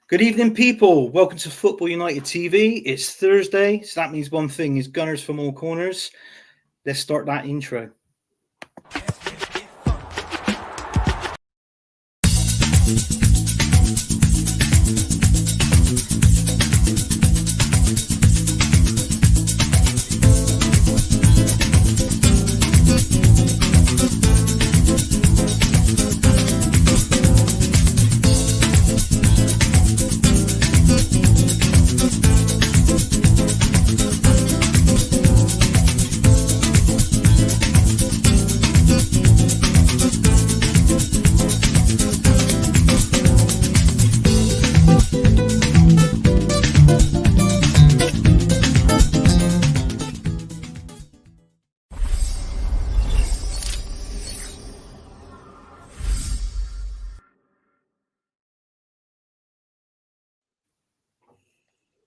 Good evening, people. Welcome to Football United TV. It's Thursday, so that means one thing is Gunners from all corners. Let's start that intro.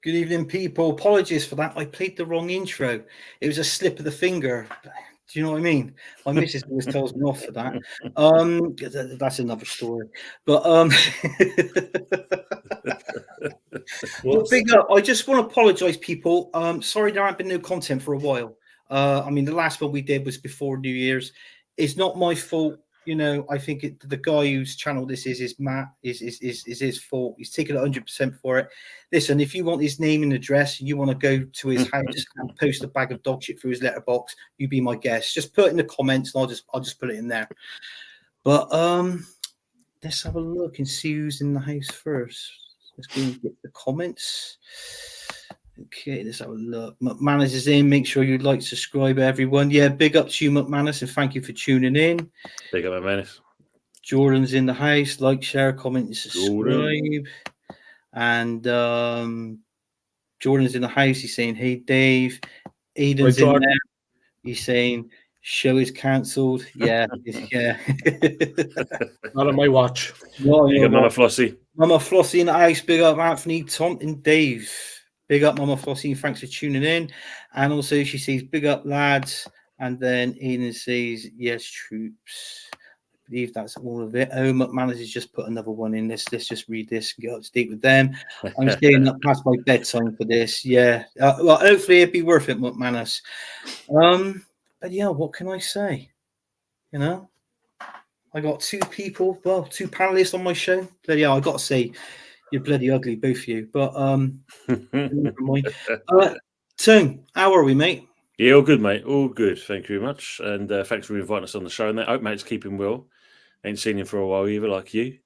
Good evening, people. Apologies for that. I played the wrong intro. It was a slip of the finger. Do you know what I mean? My missus always tells me off for that. That's another story. But well, big up. I just want to apologise, people. Sorry there hasn't been no content for a while. The last one we did was before New Year's. It's not my fault. You know, I think the guy whose channel this is Matt, is his fault. He's taken 100% for it. Listen, if you want his name and address, and you want to go to his house and post a bag of dog shit through his letterbox, you be my guest. Just put it in the comments, and I'll just put it in there. But let's have a look and see who's in the house first. Let's go and get the comments. Okay, let's have a look. McManus is in. Make sure you like, subscribe, everyone. Yeah, big up to you, McManus, and thank you for tuning in. Big up, McManus. Jordan's in the house. Like, share, comment, and subscribe. And Jordan's in the house. He's saying, "Hey, Dave." Aiden's in there. He's saying, "Show is cancelled." Yeah, yeah. Not on my watch. Big up, Mama Flossie. Mama Flossie in the house. Big up, Anthony, Tom, and Dave. Big up, Mama Flossie. Thanks for tuning in. And also, she says, "Big up, lads." And then Aiden says, "Yes, troops." I believe that's all of it. Oh, McManus has just put another one in. Let's just read this and get up to date with them. I'm staying up past my bedtime for this. Yeah. Well, hopefully it'd be worth it, McManus. But yeah, what can I say? You know, I got two panelists on my show. But yeah, I got to say, you're bloody ugly, both of you. But Tim, how are we, mate? Yeah, all good, mate. All good. Thank you very much. And thanks for inviting us on the show. And I hope Mate's keeping well. Ain't seen him for a while either, like you.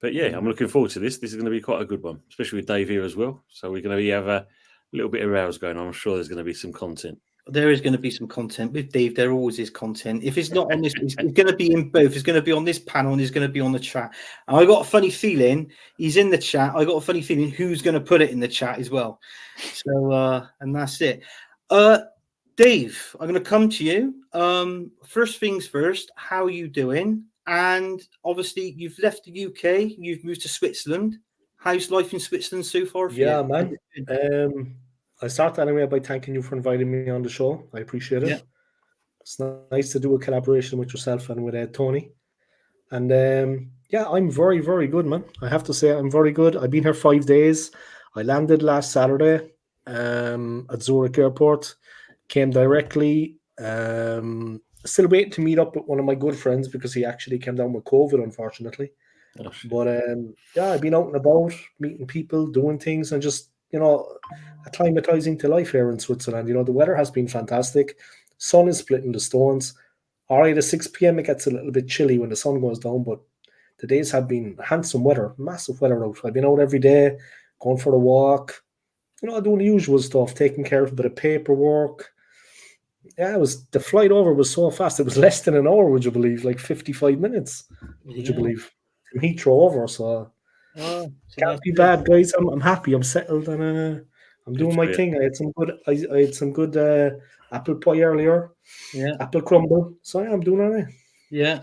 But yeah, I'm looking forward to this. This is going to be quite a good one, especially with Dave here as well. So we're going to have a little bit of rows going on. I'm sure there's going to be some content. There is going to be some content with Dave. There always is content. If it's not on this, it's going to be in both. It's going to be on this panel and it's going to be on the chat. And I got a funny feeling he's in the chat. I got a funny feeling who's going to put it in the chat as well. So, and that's it. Dave, I'm going to come to you. First things first, how are you doing? And obviously, you've left the UK. You've moved to Switzerland. How's life in Switzerland so far for you? Man. I start anyway by thanking you for inviting me on the show. I appreciate it. Yeah. It's nice to do a collaboration with yourself and with Tony. And I'm very, very good, man. I have to say I'm very good. I've been here 5 days. I landed last Saturday at Zurich Airport. Came directly. Still waiting to meet up with one of my good friends because he actually came down with COVID, unfortunately. Oh, but I've been out and about, meeting people, doing things, and just, acclimatizing to life here in Switzerland. The weather has been fantastic. Sun is splitting the stones. All right, at 6 p.m. it gets a little bit chilly when the sun goes down, but the days have been handsome weather, massive weather out. I've been out every day, going for a walk, doing the usual stuff, taking care of a bit of paperwork. Yeah, the flight over was so fast. It was less than an hour, would you believe? Like 55 minutes, would you believe? From Heathrow over, so can't be bad, guys. I'm happy. I'm settled, and I'm doing my thing. I had some good apple pie earlier. Yeah, apple crumble. So yeah, I'm doing all right. Yeah.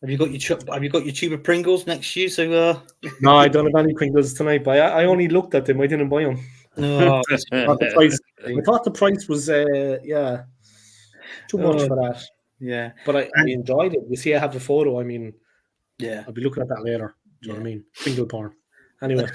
Have you got your tube of Pringles next to you? So no, I don't have any Pringles tonight. But I only looked at them. I didn't buy them. No, I thought the price was too much for that. Yeah, but I enjoyed it. You see, I have a photo. Yeah, I'll be looking at that later. Do you know what I mean? Pringle porn. Anyway.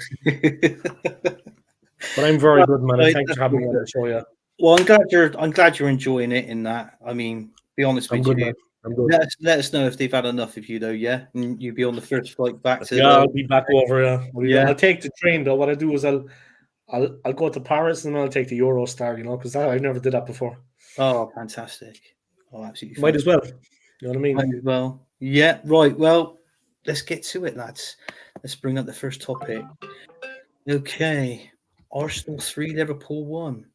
But I'm very good, man. And thanks for having me on the show, yeah. Well, I'm glad you're enjoying it in that. I mean, be honest with you. Man. I'm good. Let us know if they've had enough of you, though, yeah? And you'll be on the first flight back to... Yeah, I'll be back over, yeah. I'll take the train, though. What I do is I'll go to Paris and I'll take the Eurostar, because I've never did that before. Oh, fantastic. Oh, absolutely. Might as well. You know what I mean? Might as well. Yeah, right. Well, let's get to it, lads. Let's bring up the first topic. Okay. Arsenal 3, Liverpool 1.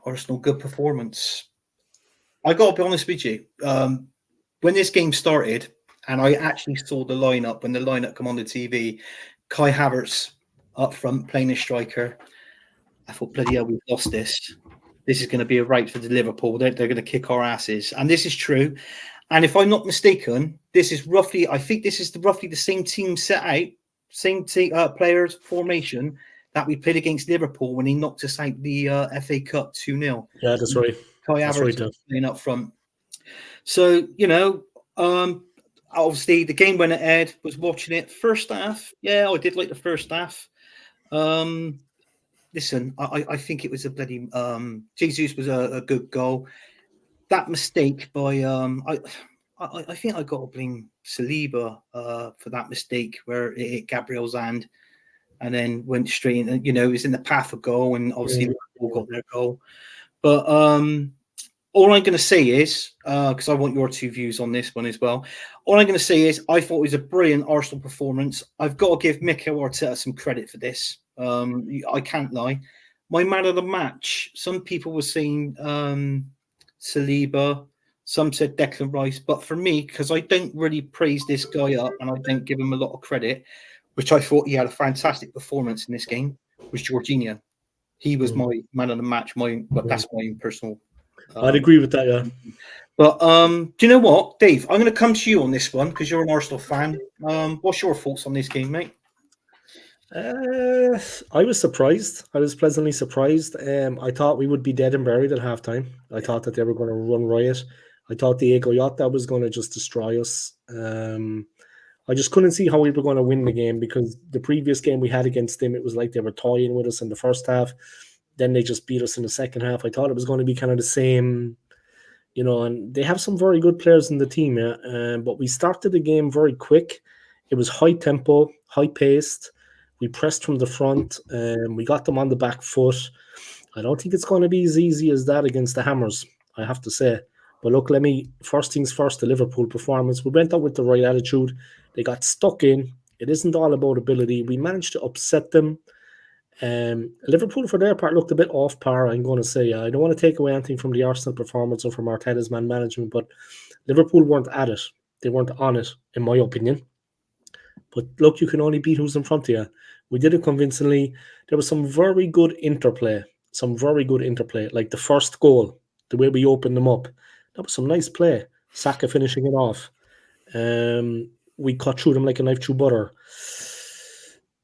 Arsenal, good performance. I got to be honest with you. When this game started, and I actually saw the lineup, when the lineup come on the TV, Kai Havertz up front playing a striker, I thought, bloody hell, we've lost this. This is going to be a right for the Liverpool. They're going to kick our asses. And this is true. And if I'm not mistaken, this is roughly the same team set out, same players formation that we played against Liverpool when he knocked us out the FA Cup 2-0. Yeah, that's right. Kai Havertz playing up front. So, obviously the game went ahead, was watching it. First half, yeah, I did like the first half. Listen, I think it was a bloody Jesus was a good goal. That mistake by I think I got to blame Saliba for that mistake where it hit Gabriel's hand and then went straight in. It was in the path of goal, and obviously Liverpool got their goal. But all I'm going to say is, because I want your two views on this one as well. All I'm going to say is, I thought it was a brilliant Arsenal performance. I've got to give Mikel Arteta some credit for this. I can't lie. My man of the match, some people were saying Saliba, some said Declan Rice, but for me, because I don't really praise this guy up and I don't give him a lot of credit, which I thought he had a fantastic performance in this game, was Jorginho. He was my man of the match. But that's my personal. I'd agree with that, yeah. But do you know what, Dave? I'm going to come to you on this one because you're an Arsenal fan. What's your thoughts on this game, mate? I was surprised. I was pleasantly surprised. I thought we would be dead and buried at halftime. I thought that they were going to run riot. I thought the Diego Jota was going to just destroy us. I just couldn't see how we were going to win the game because the previous game we had against them, it was like they were toying with us in the first half. Then they just beat us in the second half. I thought it was going to be kind of the same, and they have some very good players in the team, yeah. But we started the game very quick. It was high tempo, high paced. We pressed from the front. We got them on the back foot. I don't think it's going to be as easy as that against the Hammers, I have to say. But look, first things first, the Liverpool performance. We went out with the right attitude. They got stuck in. It isn't all about ability. We managed to upset them. Liverpool, for their part, looked a bit off par, I'm going to say. I don't want to take away anything from the Arsenal performance or from Arteta's man management, but Liverpool weren't at it. They weren't on it, in my opinion. But look, you can only beat who's in front of you. We did it convincingly. There was some very good interplay. Like the first goal, the way we opened them up. That was some nice play. Saka finishing it off. We cut through them like a knife through butter.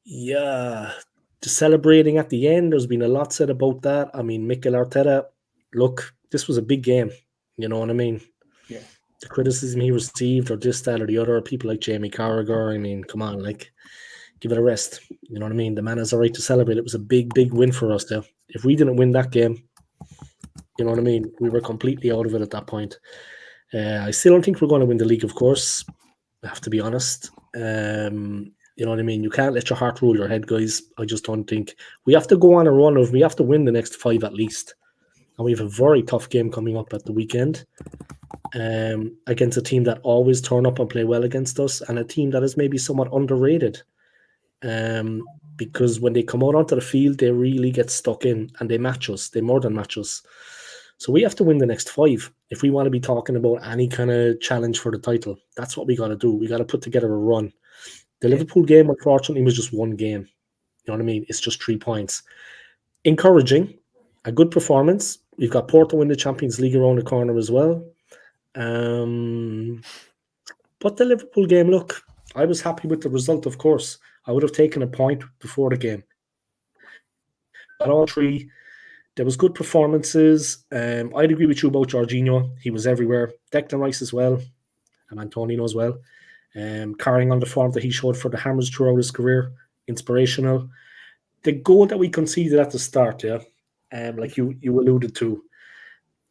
Yeah. The celebrating at the end, there's been a lot said about that. I mean, Mikel Arteta, look, this was a big game. You know what I mean? Yeah. The criticism he received or this, that, or the other, people like Jamie Carragher, I mean, come on, give it a rest. You know what I mean? The man has a right to celebrate. It was a big, big win for us there. If we didn't win that game, you know what I mean? We were completely out of it at that point. I still don't think we're going to win the league, of course. I have to be honest. You know what I mean? You can't let your heart rule your head, guys. I just don't think. We have to go on a run of, we have to win the next 5 at least. And we have a very tough game coming up at the weekend against a team that always turn up and play well against us, and a team that is maybe somewhat underrated. Because when they come out onto the field, they really get stuck in and they match us. They more than match us. So we have to win the next 5 if we want to be talking about any kind of challenge for the title. That's what we got to do. We got to put together a run. The Liverpool game, unfortunately, was just one game. You know what I mean? It's just 3 points. Encouraging. A good performance. We've got Porto in the Champions League around the corner as well. But the Liverpool game, look, I was happy with the result, of course. I would have taken a point before the game. At all 3, there was good performances. I'd agree with you about Jorginho. He was everywhere. Declan Rice as well. And Antonio as well. Carrying on the form that he showed for the Hammers throughout his career. Inspirational. the goal that we conceded at the start, like you alluded to,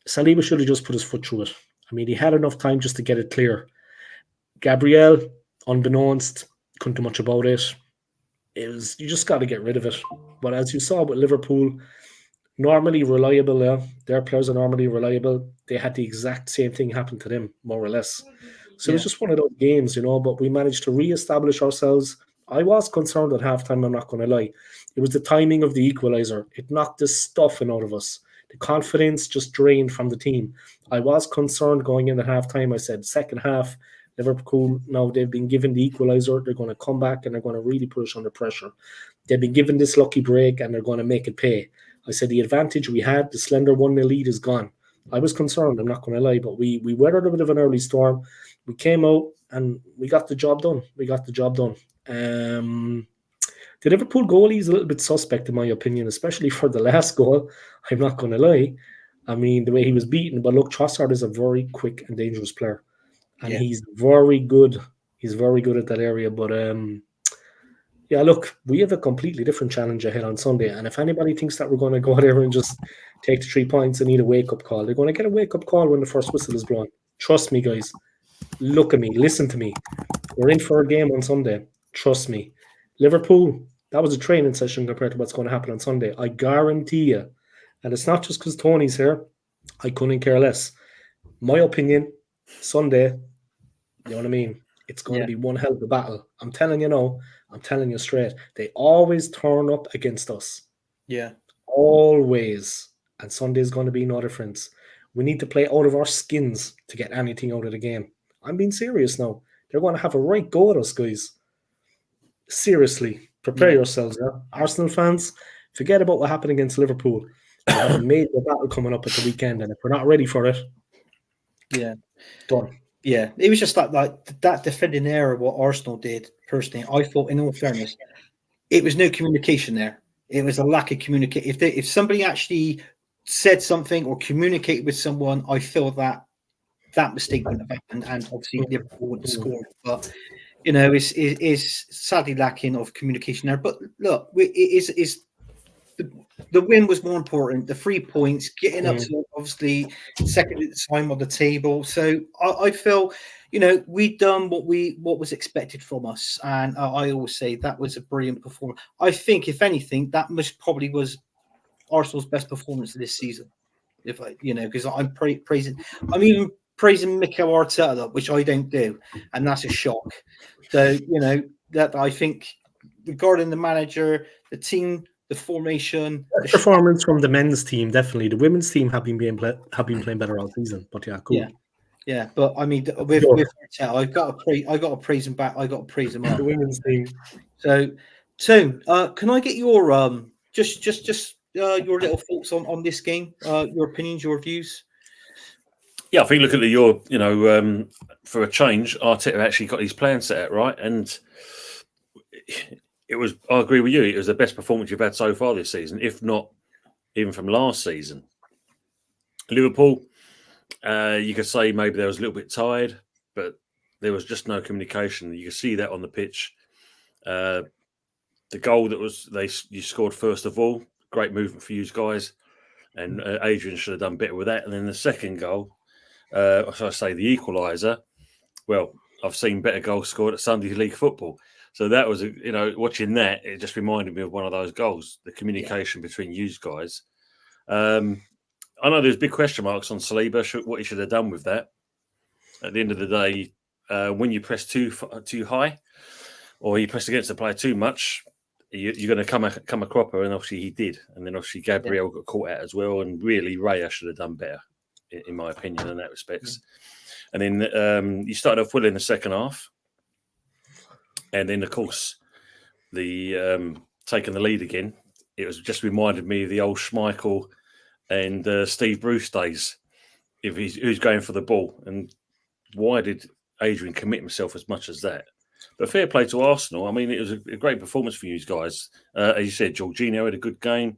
Saliba should have just put his foot through it. I mean, he had enough time just to get it clear. Gabriel, unbeknownst, couldn't do much about it. You just got to get rid of it. But as you saw with Liverpool, normally reliable, their players are normally reliable. They had the exact same thing happen to them, more or less. So it was just one of those games, but we managed to re-establish ourselves. I was concerned at halftime, I'm not going to lie. It was the timing of the equaliser. It knocked the stuffing out of us. The confidence just drained from the team. I was concerned going into halftime. I said, second half, Liverpool, now they've been given the equaliser. They're going to come back and they're going to really put us under pressure. They've been given this lucky break and they're going to make it pay. I said the advantage we had, the slender 1-0 lead is gone. I was concerned, I'm not going to lie, but we weathered a bit of an early storm. We came out and we got the job done. The Liverpool goalie is a little bit suspect in my opinion, especially for the last goal. I'm not going to lie. I mean, the way he was beaten. But look, Trossard is a very quick and dangerous player. And he's very good. He's very good at that area. But yeah, look, we have a completely different challenge ahead on Sunday. And if anybody thinks that we're going to go there and just take the 3 points and need a wake-up call, they're going to get a wake-up call when the first whistle is blown. Trust me, guys. Look at me. Listen to me. We're in for a game on Sunday. Trust me. Liverpool, that was a training session compared to what's going to happen on Sunday. I guarantee you. And it's not just because Tony's here. I couldn't care less. My opinion, Sunday, you know what I mean? It's going to be one hell of a battle. I'm telling you now. I'm telling you straight. They always turn up against us. Yeah. Always. And Sunday's going to be no difference. We need to play out of our skins to get anything out of the game. I'm being serious now. They're going to have a right go at us, guys. Seriously. Prepare yourselves. Yeah? Arsenal fans, forget about what happened against Liverpool. We have a major battle coming up at the weekend, and if we're not ready for it, done. Yeah, it was just that defending error, what Arsenal did, personally, I thought, in all fairness, it was no communication there. It was a lack of communication. If somebody actually said something or communicated with someone, I feel that mistake wouldn't have happened, and obviously Liverpool wouldn't have scored. But, it's sadly lacking of communication there. But look, the win was more important. The 3 points, getting up to obviously second at the time on the table. So I feel, we've done what was expected from us, and I always say that was a brilliant performance. I think, if anything, that most probably was Arsenal's best performance of this season. If because I'm even praising Mikel Arteta, which I don't do, and that's a shock. So that I think, regarding the manager, the team, the formation, the performance from the men's team, definitely. The women's team have been playing better all season. But yeah, cool. Yeah. But I mean, with Arteta, I got to praise him back. I got to praise him up. The women's team. So, Tim, can I get your just your little thoughts on this game? Your opinions, your views. Yeah, I think looking at your, for a change, Arteta actually got his plan set out right, and I agree with you. It was the best performance you've had so far this season, if not even from last season. Liverpool, you could say maybe they was a little bit tired, but there was just no communication. You could see that on the pitch. The goal you scored first of all, great movement for you guys, and Adrian should have done better with that. And then the second goal, so I say the equaliser. Well, I've seen better goals scored at Sunday League football. So that was, watching that, it just reminded me of one of those goals, the communication between you guys. I know there's big question marks on Saliba, what he should have done with that. At the end of the day, when you press too high or you press against the player too much, you're going to come a cropper, and obviously he did. And then obviously Gabriel got caught out as well, and really Raya should have done better, in my opinion, in that respects. And then you started off well in the second half. And then, of course, the taking the lead again, it was just reminded me of the old Schmeichel and Steve Bruce days. Who's going for the ball, and why did Adrian commit himself as much as that? But fair play to Arsenal. I mean, it was a great performance for you guys. As you said, Jorginho had a good game.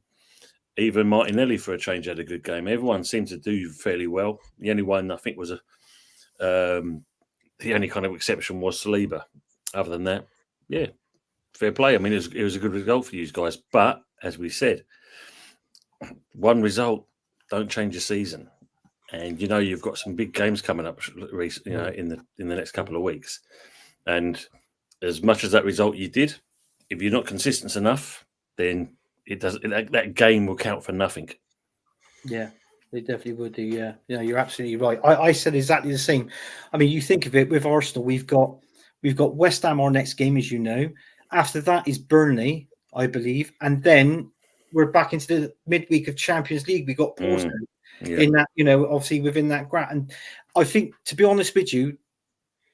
Even Martinelli, for a change, had a good game. Everyone seemed to do fairly well. The only one I think was the only kind of exception was Saliba. Other than that, yeah, fair play. I mean, it was a good result for you guys. But as we said, one result don't change your season. And you've got some big games coming up, in the next couple of weeks. And as much as that result you did, if you're not consistent enough, then that game will count for nothing. Yeah, they definitely would do. Yeah, you're absolutely right. I said exactly the same. I mean, you think of it with Arsenal, we've got West Ham our next game, as you know. After that is Burnley, I believe, and then we're back into the midweek of Champions League. We got Porto in that, obviously within that graph. And I think, to be honest with you,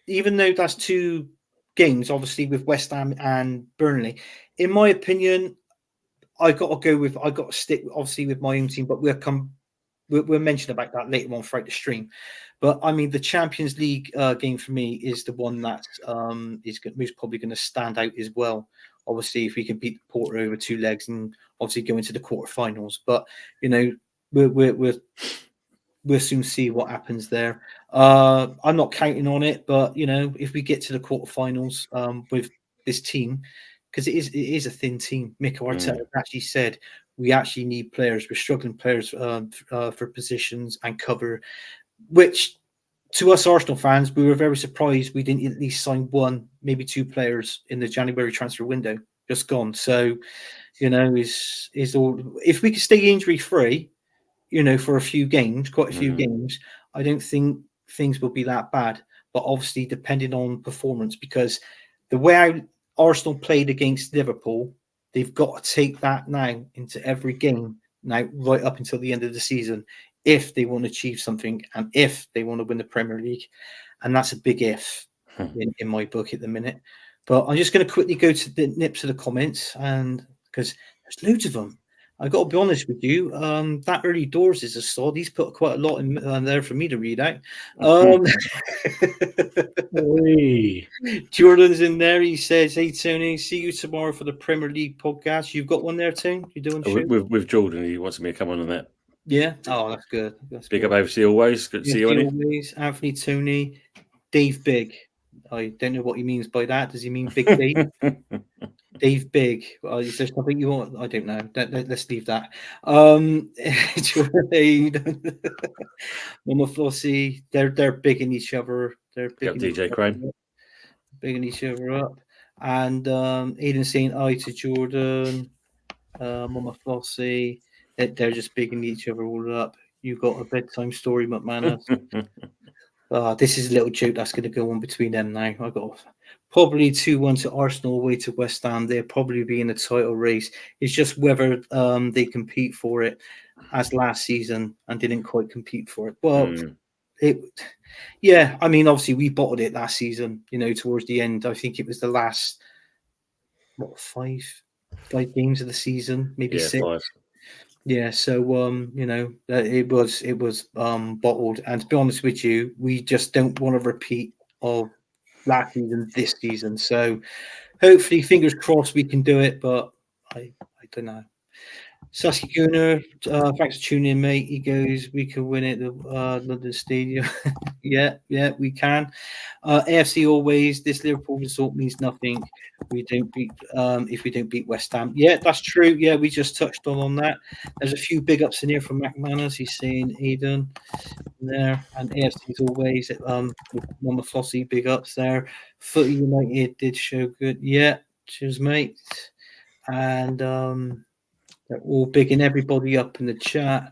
even though that's 2 games, obviously with West Ham and Burnley, in my opinion, I got to stick obviously with my own team, but we'll mention about that later on throughout the stream. But I mean, the Champions League game for me is the one that is probably going to stand out as well. Obviously, if we can beat Porto over 2 legs and obviously go into the quarterfinals, but we'll soon see what happens there. I'm not counting on it, but if we get to the quarterfinals with this team, because it is a thin team. Mikel Arteta actually said we actually need players. We're struggling players for positions and cover, which to us Arsenal fans, we were very surprised we didn't at least sign 1, maybe 2 players in the January transfer window. Just gone. So, is all. If we could stay injury free, for a few games, quite a few games, I don't think things will be that bad. But obviously, depending on performance, because the way Arsenal played against Liverpool, they've got to take that now into every game now, right up until the end of the season, if they want to achieve something and if they want to win the Premier League. And that's a big if in my book at the minute. But I'm just going to quickly go to the nips of the comments, and because there's loads of them. I got to be honest with you. That early doors is a sod. He's put quite a lot in there for me to read out. Jordan's in there. He says, "Hey Tony, see you tomorrow for the Premier League podcast." You've got one there, Tony? You're doing with Jordan. He wants me to come on that. Yeah. Oh, that's good. Big up AFC always. Good to see you, always. Anthony, Tony, Dave Big. I don't know what he means by that. Does he mean Big Dave? Dave Big. Is there something you want? I don't know. Let's leave that. Mama Flossie, they're bigging each other. They're bigging DJ Crane. Bigging each other up. And Aidan saying hi to Jordan. Mama Flossie. They're just bigging each other all up. You got a bedtime story, McManus. This is a little joke that's going to go on between them now. I got probably 2-1 to Arsenal away to West Ham. They'll probably be in a title race. It's just whether they compete for it as last season and didn't quite compete for it. Well, I mean, obviously we bottled it last season, towards the end. I think it was the last, 5 games of the season, maybe 6. 5. Yeah, so it was bottled, and to be honest with you, we just don't want a repeat of last season this season. So hopefully, fingers crossed, we can do it, but I don't know. Sasky Gunner, thanks for tuning in, mate. He goes, we can win it, the London Stadium. yeah, we can. AFC always. This Liverpool result means nothing. We don't beat if we don't beat West Ham. Yeah, that's true. Yeah, we just touched on that. There's a few big ups in here from McManus. He's saying Eden there, and AFC as always. Mama Flossie, big ups there. Footy United did show good. Yeah, cheers, mate. And they're all bigging everybody up in the chat.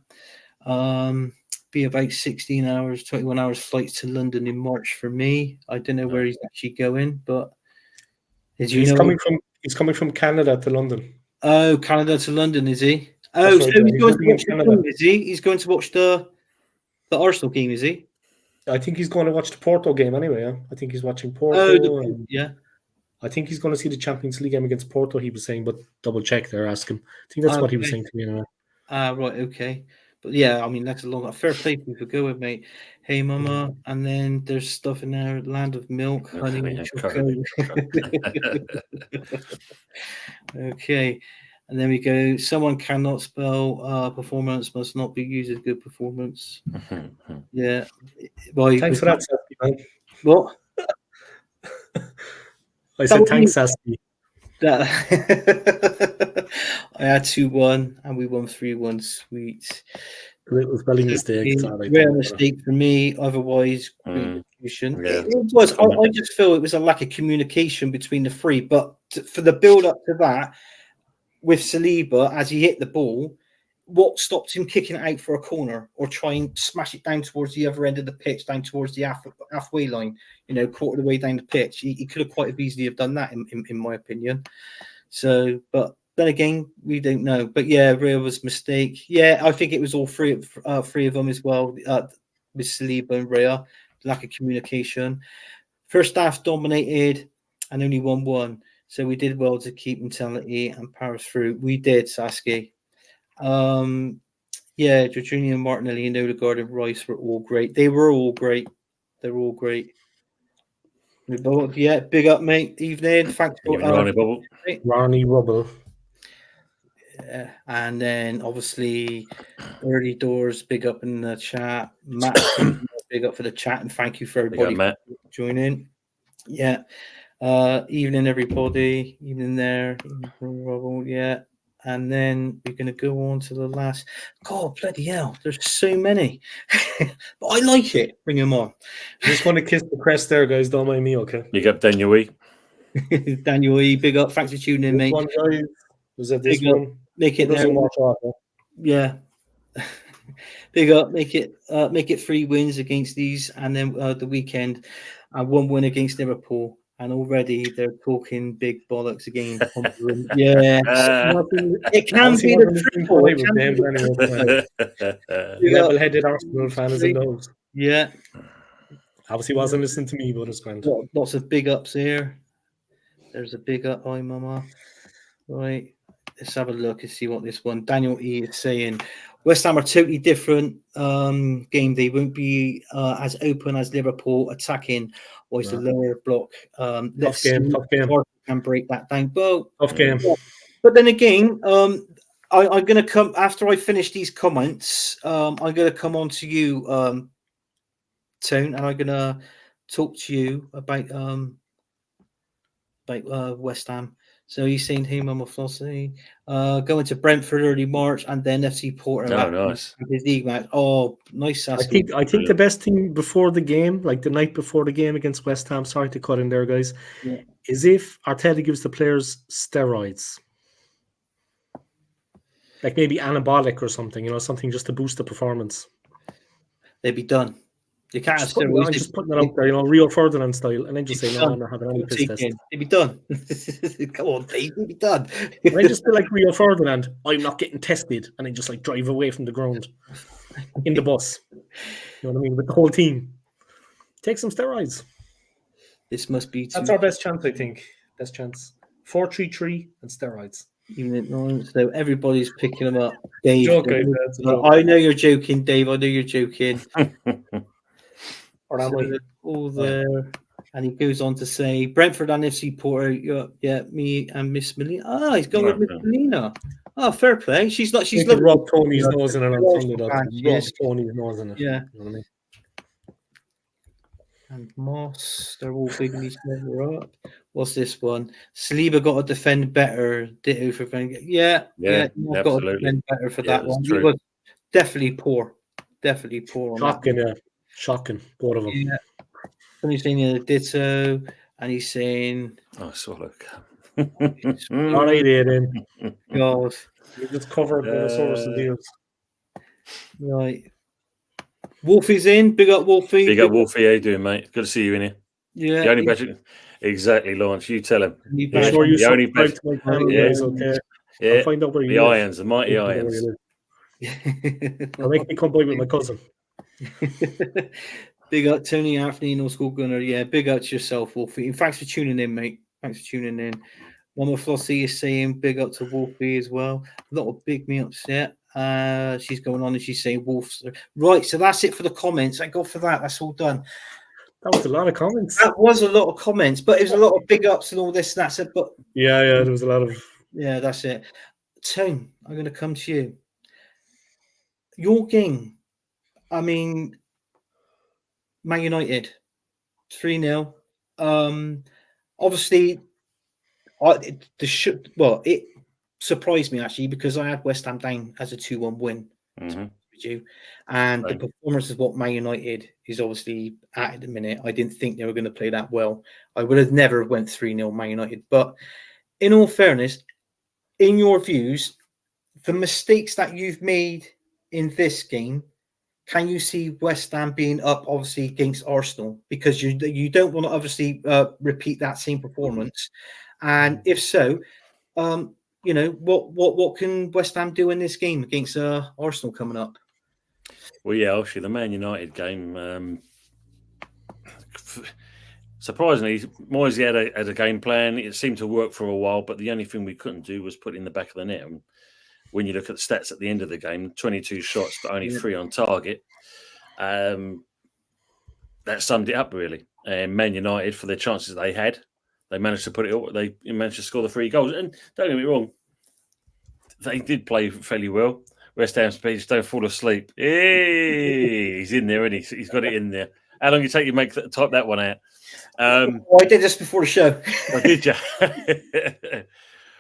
Be about 16 hours, 21 hours flights to London in March for me. I don't know where he's actually going, but he's coming from Canada to London. Oh, Canada to London, is he? Oh, so he's going to watch the game, is he? He's going to watch the Arsenal game, is he? I think he's going to watch the Porto game anyway. Yeah? I think he's watching Porto. Oh, yeah. I think he's going to see the Champions League game against Porto, he was saying, but double check there, ask him. I think that's what he was saying to me anyway. Right, okay. But yeah, I mean, that's a fair play for you to go with, mate. Hey, mama. And then there's stuff in there, land of milk, honey, chocolate. Okay. And then we go, someone cannot spell performance, must not be used as good performance. Yeah. Well, thanks for that, Sasky. What? I said thanks, Sasky. That I had 2-1 and we won 3-1. Sweet. Little spelling mistake. It's all right, Rare don't worry. mistake for me. Otherwise, great execution. Yeah. It was. I just feel it was a lack of communication between the three. But for the build up to that, with Saliba as he hit the ball, what stopped him kicking it out for a corner or trying to smash it down towards the other end of the pitch, down towards the halfway line? Quarter of the way down the pitch. He could have quite easily have done that, in my opinion. So, but then again, we don't know. But yeah, Rio was mistake. Yeah, I think it was all three of them as well. With Saliba and Ria, lack of communication. First half dominated and only 1-1. So we did well to keep mentality and power through. We did, Sasuke. Yeah, Jorginho, Martinelli, and Odegaard and Rice were all great. They were all great. They were all great. Yeah, big up, mate. Evening. Thanks for Ronnie Rubble. Yeah. And then obviously early doors, big up in the chat. Matt, big up for the chat, and thank you for everybody for joining. Yeah. Evening, everybody. Evening there. Yeah. And then we're going to go on to the last. God, bloody hell. There's so many. But I like it. Bring them on. I just want to kiss the crest there, guys. Don't mind me, okay? Big up, Daniel E. Daniel E. Big up. Thanks for tuning in, mate. One, guys. Was that this one? Make it there. Yeah. Big up. Make it 3 wins against these, and then the weekend, and 1 win against Liverpool. And already they're talking big bollocks again. Yeah, it can be the triple. Level-headed Arsenal fans and those. Yeah, obviously wasn't listening to me, but it's grand. Lots of big ups here. There's a big up. Hi, Mama. Right, let's have a look and see what this one. Daniel E is saying. West Ham are totally different game. They won't be as open as Liverpool attacking. Or the lower block. Let's tough game. Can break that down. Well, tough game. But then again, I'm going to come after I finish these comments. I'm going to come on to you, Tone, and I'm going to talk to you about West Ham. So he's saying, "Hey, Mama Flossie, going to Brentford early March, and then FC Porto." Oh, nice. His league match. Oh, nice. I think the best thing before the game, like the night before the game against West Ham. Sorry to cut in there, guys. Yeah. Is if Arteta gives the players steroids, like maybe anabolic or something. Something just to boost the performance. They'd be done. You can't just putting it out there, Rio Ferdinand style, and then just say, no, I'm not having any piss test. They'd be done. Come on, Dave, they'd be done. And I just feel like Rio Ferdinand, I'm not getting tested, and then just like drive away from the ground in the bus. You know what I mean? With the whole team. Take some steroids. This must be. That's our best chance, I think. Best chance. 4-3-3 and steroids. So everybody's picking them up. Dave, I know you're joking, Dave. I know you're joking. Or am I? All there, and he goes on to say Brentford and FC Porto. Yeah, me and Miss Melina. Ah, he's going with Miss Melina. Oh, fair play. She's not. She's Rob Tony's nose in it on Sunday. Rob Tony's nose in it. Yeah. You know what I mean? And Moss, they're all big in each other up. What's this one? Saliba got to defend better. Ditto for Wenger. Yeah, got to defend better for that one. It was definitely poor. Definitely poor. Shocking, both of them. Yeah. And he's saying ditto, and he's saying, "Oh, swallow." All right, Aiden. God, you just covered the source of deals. Right. Wolfie's in. Big up, Wolfie. Big up, Wolfie. How you doing, mate? Good to see you in here. Yeah. The only better. Exactly, Lawrence. You tell him. Make sure you subscribe to my channel, guys, okay? Yeah. I'll find out where you live. Irons, the mighty Irons. I'll make me come by with my cousin. Big up Tony Anthony, no school gunner. Yeah, big up to yourself, Wolfie. And thanks for tuning in, mate. Thanks for tuning in. Mama Flossie is saying big up to Wolfie as well. A lot of big me ups there. She's going on and she's saying Wolves. Right, so that's it for the comments. Thank God for that. That's all done. That was a lot of comments. That was a lot of comments, but it was a lot of big ups and all this and that's it. But yeah, there was a lot of. Yeah, that's it. Tone, I'm going to come to you. Your game. I mean, Man United 3-0. Obviously, it surprised me actually because I had West Ham down as a 2-1 win. Mm-hmm. And the performance of what Man United is obviously at the minute, I didn't think they were going to play that well. I would have never went 3-0 Man United. But in all fairness, in your views, the mistakes that you've made in this game, can you see West Ham being up obviously against Arsenal? Because you don't want to obviously repeat that same performance. And if so, what can West Ham do in this game against Arsenal coming up? Well, yeah, obviously the Man United game. Surprisingly, Moyes had a game plan. It seemed to work for a while, but the only thing we couldn't do was put it in the back of the net. And when you look at the stats at the end of the game, 22 shots, but only 3 on target. That summed it up really. And Man United, for the chances they had, they managed to put it all. They managed to score the 3 goals. And don't get me wrong, they did play fairly well. West Ham speech, don't fall asleep. Hey, he's in there, isn't he? He's got it in there. How long did it take you to type that one out? I did this before the show. Oh, did you?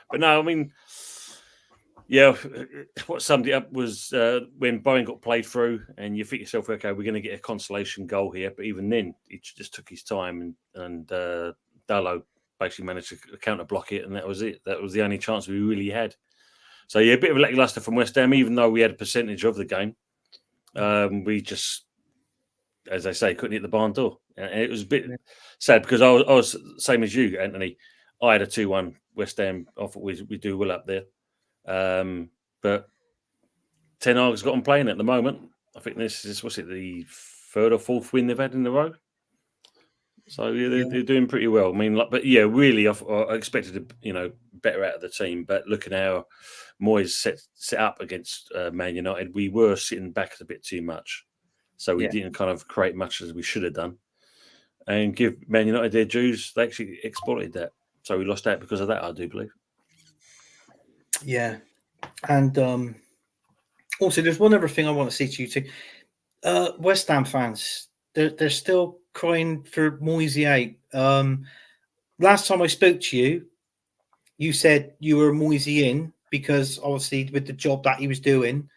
But no, I mean, yeah, what summed it up was when Bowen got played through, and you think yourself, okay, we're going to get a consolation goal here. But even then, he just took his time, and Dalot basically managed to counter block it, and that was it. That was the only chance we really had. So yeah, a bit of a lacklustre from West Ham, even though we had a percentage of the game. We just, as I say, couldn't hit the barn door. And it was a bit sad because I was same as you, Anthony. I had a 2-1 West Ham. I thought we do well up there. But Ten Hag's got them playing at the moment. I think this is, what's it, the 3rd or 4th win they've had in a row. So yeah, they're doing pretty well. I mean, but yeah, really, I expected better out of the team. But looking how Moyes set up against Man United, we were sitting back a bit too much, so we didn't kind of create much as we should have done. And give Man United their dues, they actually exploited that. So we lost out because of that, I do believe. Yeah, and also there's one other thing I want to say to you too. West Ham fans, they're still crying for Moisey out. Last time I spoke to you, you said you were Moisey in because obviously with the job that he was doing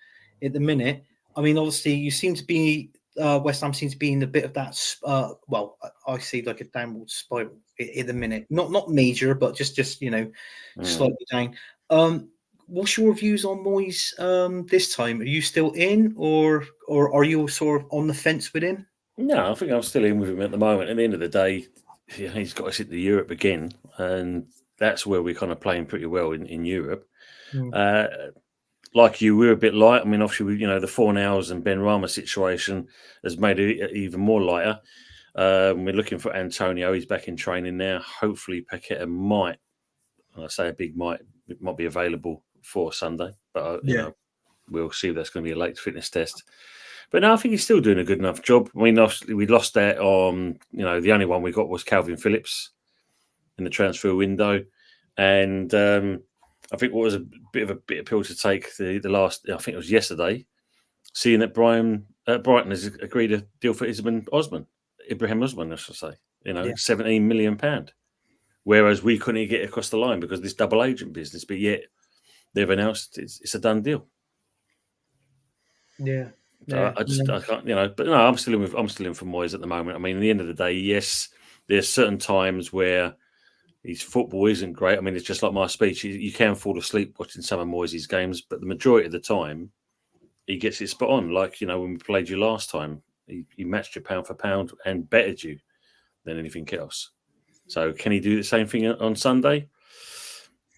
at the minute. I mean, obviously you seem to be West Ham seems to be in a bit of that. I see like a downward spiral at the minute. Not major, but just slightly down. What's your views on Moyes this time? Are you still in, or are you sort of on the fence with him? No, I think I'm still in with him at the moment. At the end of the day, he's got us into Europe again, and that's where we're kind of playing pretty well in Europe. Like you, we're a bit light. I mean, obviously, the Fornals and Ben Rama situation has made it even more lighter. We're looking for Antonio. He's back in training now. Hopefully, Paqueta might, and I say a big might be available for Sunday. But, we'll see if that's going to be a late fitness test. But no, I think he's still doing a good enough job. I mean, obviously, we lost that on, the only one we got was Calvin Phillips in the transfer window. And I think what was a bit of a pill to take the last, I think it was yesterday, seeing that Brighton has agreed a deal for Ibrahim Osman, I should say, £17 million. Whereas we couldn't get across the line because of this double agent business, but yet they've announced it's a done deal. Yeah. So I can't, but no, I'm still in for Moyes at the moment. I mean, at the end of the day, yes, there's certain times where his football isn't great. I mean, it's just like my speech. You can fall asleep watching some of Moyes' games, but the majority of the time, he gets it spot on. Like, when we played you last time, he matched you pound for pound and bettered you than anything else. So can he do the same thing on Sunday?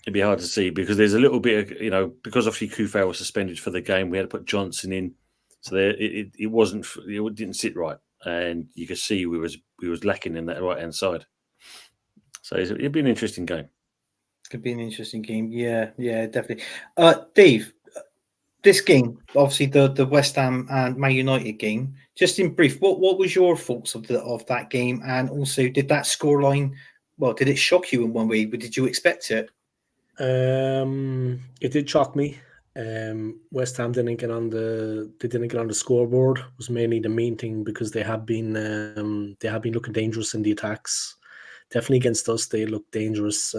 It'd be hard to see because there's a little bit of, because obviously G.F.A.C was suspended for the game, we had to put Johnson in. So it didn't sit right. And you could see we was lacking in that right-hand side. So it'd be an interesting game. Could be an interesting game. Yeah, definitely. Dave, this game, obviously the West Ham and Man United game, just in brief, what was your thoughts of that game? And also, did that scoreline, did it shock you in one way? But did you expect it? It did shock me. West Ham didn't get on the scoreboard. It was mainly the main thing because they have been looking dangerous in the attacks. Definitely against us, they look dangerous.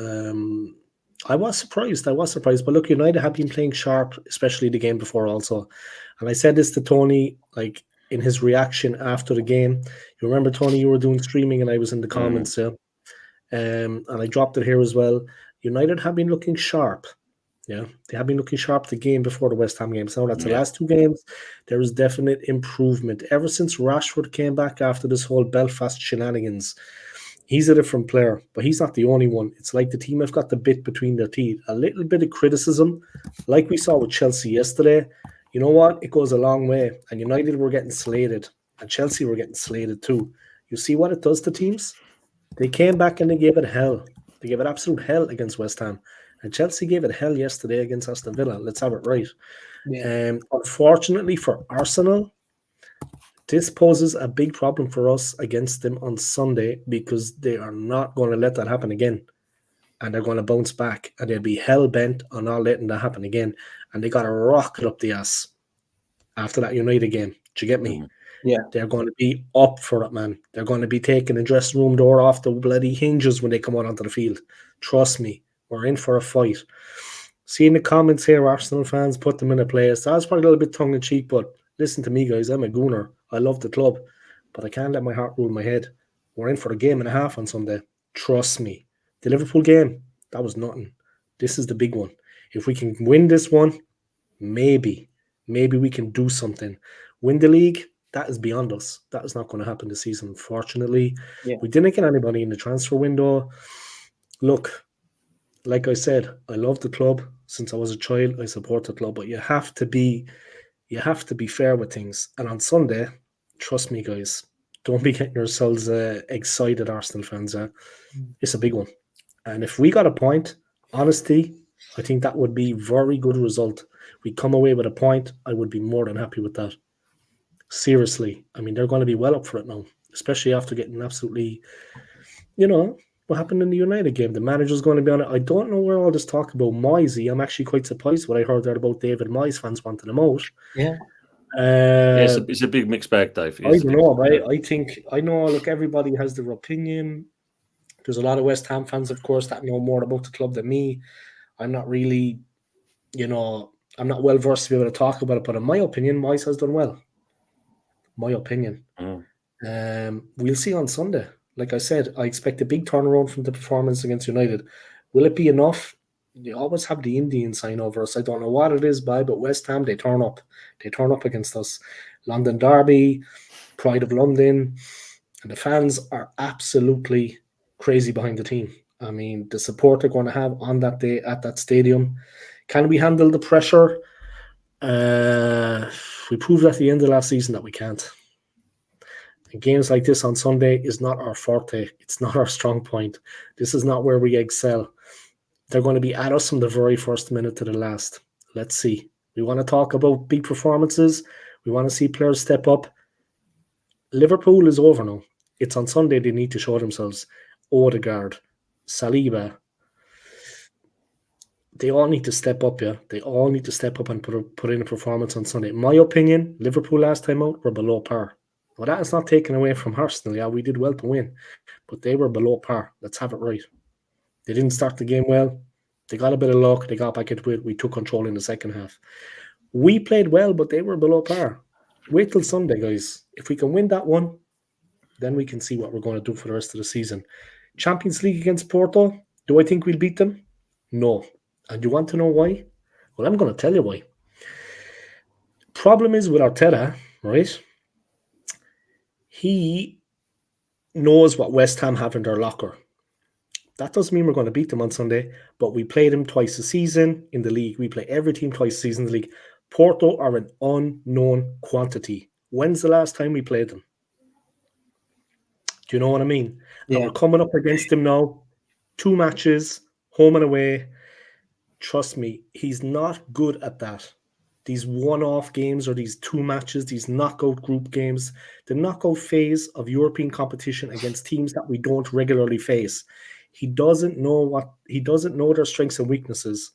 I was surprised. But look, United have been playing sharp, especially the game before also. And I said this to Tony, like in his reaction after the game. You remember, Tony, you were doing streaming and I was in the comments, yeah. And I dropped it here as well. United have been looking sharp. Yeah, they have been looking sharp the game before the West Ham game. So that's the last two games. There is definite improvement. Ever since Rashford came back after this whole Belfast shenanigans, he's a different player, but he's not the only one. It's like the team have got the bit between their teeth. A little bit of criticism, like we saw with Chelsea yesterday. You know what? It goes a long way. And United were getting slated, and Chelsea were getting slated too. You see what it does to teams? They came back and they gave it hell. They gave it absolute hell against West Ham. And Chelsea gave it hell yesterday against Aston Villa. Let's have it right. Unfortunately for Arsenal, this poses a big problem for us against them on Sunday because they are not going to let that happen again. And they're going to bounce back. And they'll be hell-bent on not letting that happen again. And they got to rocket up the ass after that United game. Do you get me? Yeah. They're going to be up for it, man. They're going to be taking the dressing room door off the bloody hinges when they come out onto the field. Trust me. We're in for a fight. See in the comments here, Arsenal fans, put them in a place. That's probably a little bit tongue-in-cheek, but listen to me, guys. I'm a gooner. I love the club, but I can't let my heart rule my head. We're in for a game and a half on Sunday. Trust me. The Liverpool game, that was nothing. This is the big one. If we can win this one, maybe we can do something. Win the league, that is beyond us. That is not going to happen this season, unfortunately. We didn't get anybody in the transfer window. Look, like I said, I love the club. Since I was a child, I support the club. But you have to be fair with things. And on Sunday, trust me, guys, don't be getting yourselves excited, Arsenal fans. It's a big one. And if we got a point, honestly, I think that would be a very good result. We come away with a point, I would be more than happy with that. Seriously. I mean, they're going to be well up for it now, especially after getting absolutely, what happened in the United game. The manager's going to be on it. I don't know where all this talk about Moisey. I'm actually quite surprised what I heard there about David Moyes fans wanting him out. Yeah. It's a big mixed bag, Dave. I don't know. I know, look, everybody has their opinion. There's a lot of West Ham fans, of course, that know more about the club than me. I'm not really, I'm not well versed to be able to talk about it. But in my opinion, Moyes has done well. My opinion. We'll see on Sunday. Like I said, I expect a big turnaround from the performance against United. Will it be enough? You always have the Indian sign over us. I don't know what it is, but West Ham, they turn up. They turn up against us. London Derby, Pride of London, and the fans are absolutely crazy behind the team. I mean, the support they're going to have on that day at that stadium. Can we handle the pressure? We proved at the end of last season that we can't. And games like this on Sunday is not our forte. It's not our strong point. This is not where we excel. They're going to be at us from the very first minute to the last. Let's see. We want to talk about big performances. We want to see players step up. Liverpool is over now. It's on Sunday they need to show themselves. Odegaard, Saliba. They all need to step up, yeah. They all need to step up and put in a performance on Sunday. In my opinion, Liverpool last time out were below par. Well, that is not taken away from Arsenal. Yeah, we did well to win, but they were below par. Let's have it right. They didn't start the game well. They got a bit of luck. They got back into it. We took control in the second half. We played well, but they were below par. Wait till Sunday, guys. If we can win that one, then we can see what we're going to do for the rest of the season. Champions League against Porto. Do I think we'll beat them? No. And you want to know why? Well, I'm going to tell you why. Problem is with Arteta, right? He knows what West Ham have in their locker. That doesn't mean we're going to beat them on Sunday, but we play them twice a season in the league. We play every team twice a season in the league. Porto are an unknown quantity. When's the last time we played them? Do you know what I mean? Yeah. And we're coming up against him now. 2 matches, home and away. Trust me, he's not good at that. These one-off games or these 2 matches, these knockout group games, the knockout phase of European competition against teams that we don't regularly face. He doesn't know their strengths and weaknesses.